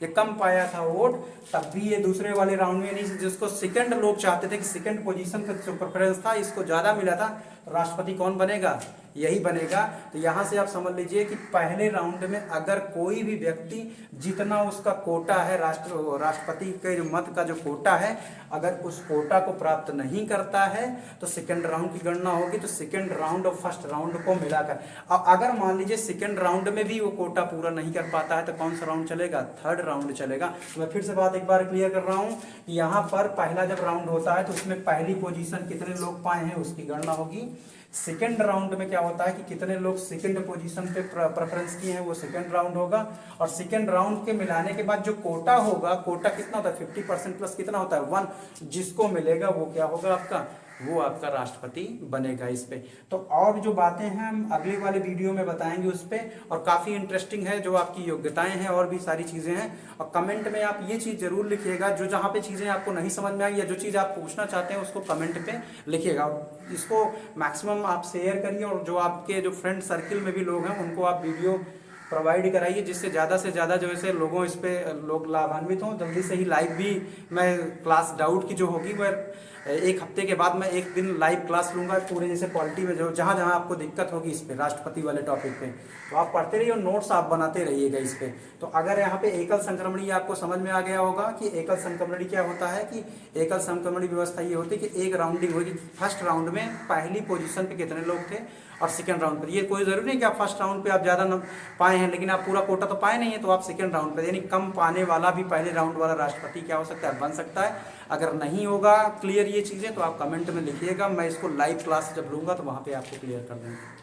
ये कम पाया था वोट, तब भी ये दूसरे वाले राउंड में नहीं, जिसको सेकंड लोग चाहते थे कि सेकंड पोजीशन का जो प्रेफरेंस था इसको ज्यादा मिला था, राष्ट्रपति कौन बनेगा, यही बनेगा। तो यहां से आप समझ लीजिए कि पहले राउंड में अगर कोई भी व्यक्ति जितना उसका कोटा है, राष्ट्रपति के जो मत का जो कोटा है, अगर उस कोटा को प्राप्त नहीं करता है तो सेकंड राउंड की गणना होगी, तो सेकंड राउंड और फर्स्ट राउंड को मिलाकर। अब अगर मान लीजिए सेकंड राउंड में भी वो कोटा पूरा नहीं कर पाता है तो कौन सा राउंड चलेगा, थर्ड राउंड चलेगा। तो मैं फिर से बात एक बार क्लियर कर रहा हूं, यहाँ पर पहला जब राउंड होता है तो उसमें पहली पोजीशन कितने लोग पाए हैं उसकी गणना होगी। सेकेंड राउंड में क्या होता है कि कितने लोग सेकेंड पोजीशन पे प्रेफरेंस किए हैं वो सेकेंड राउंड होगा। और सेकेंड राउंड के मिलाने के बाद जो कोटा होगा, कोटा कितना होता है, 50% प्लस कितना होता है, 1, जिसको मिलेगा वो क्या होगा आपका, वो आपका राष्ट्रपति बनेगा इस पे। तो और जो बातें हैं हम अगले वाले वीडियो में बताएंगे उस पे, और काफी इंटरेस्टिंग है जो आपकी योग्यताएं हैं और भी सारी चीजें हैं। और कमेंट में आप ये चीज जरूर लिखिएगा, जो जहां पे चीजें आपको नहीं समझ में आई या जो चीज आप पूछना चाहते हैं उसको कमेंट पे लिखिएगा। इसको मैक्सिमम आप शेयर करिए, और जो आपके जो फ्रेंड सर्किल में भी लोग हैं उनको आप वीडियो प्रोवाइड कराइए, जिससे ज़्यादा से ज़्यादा जो ऐसे लोगों इस पे लोग लाभान्वित हों। जल्दी से ही लाइव भी मैं क्लास डाउट की जो होगी वह 1 हफ्ते के बाद मैं 1 दिन लाइव क्लास लूंगा पूरे, जैसे पॉलिटी में जो जहाँ जहाँ आपको दिक्कत होगी इस पे राष्ट्रपति वाले टॉपिक पे, तो आप पढ़ते रहिए और नोट्स आप बनाते रहिएगा इस पे। तो अगर यहाँ पे एकल संक्रमणी आपको समझ में आ गया होगा कि एकल संक्रमणी क्या होता है, कि एकल संक्रमणी व्यवस्था ये होती है कि एक राउंडिंग होगी, फर्स्ट राउंड में पहली पोजीशन पे कितने लोग थे और सेकंड राउंड पर, ये कोई जरूरी नहीं कि आप फर्स्ट राउंड पे आप ज्यादा न पाए हैं लेकिन आप पूरा कोटा तो पाए नहीं है, तो आप सेकंड राउंड पे, यानी कम पाने वाला भी पहले राउंड वाला राष्ट्रपति क्या हो सकता है, बन सकता है। अगर नहीं होगा क्लियर ये चीजें तो आप कमेंट में लिखिएगा, मैं इसको लाइव क्लास जब लूंगा तो वहां पे आपको क्लियर कर दूंगा।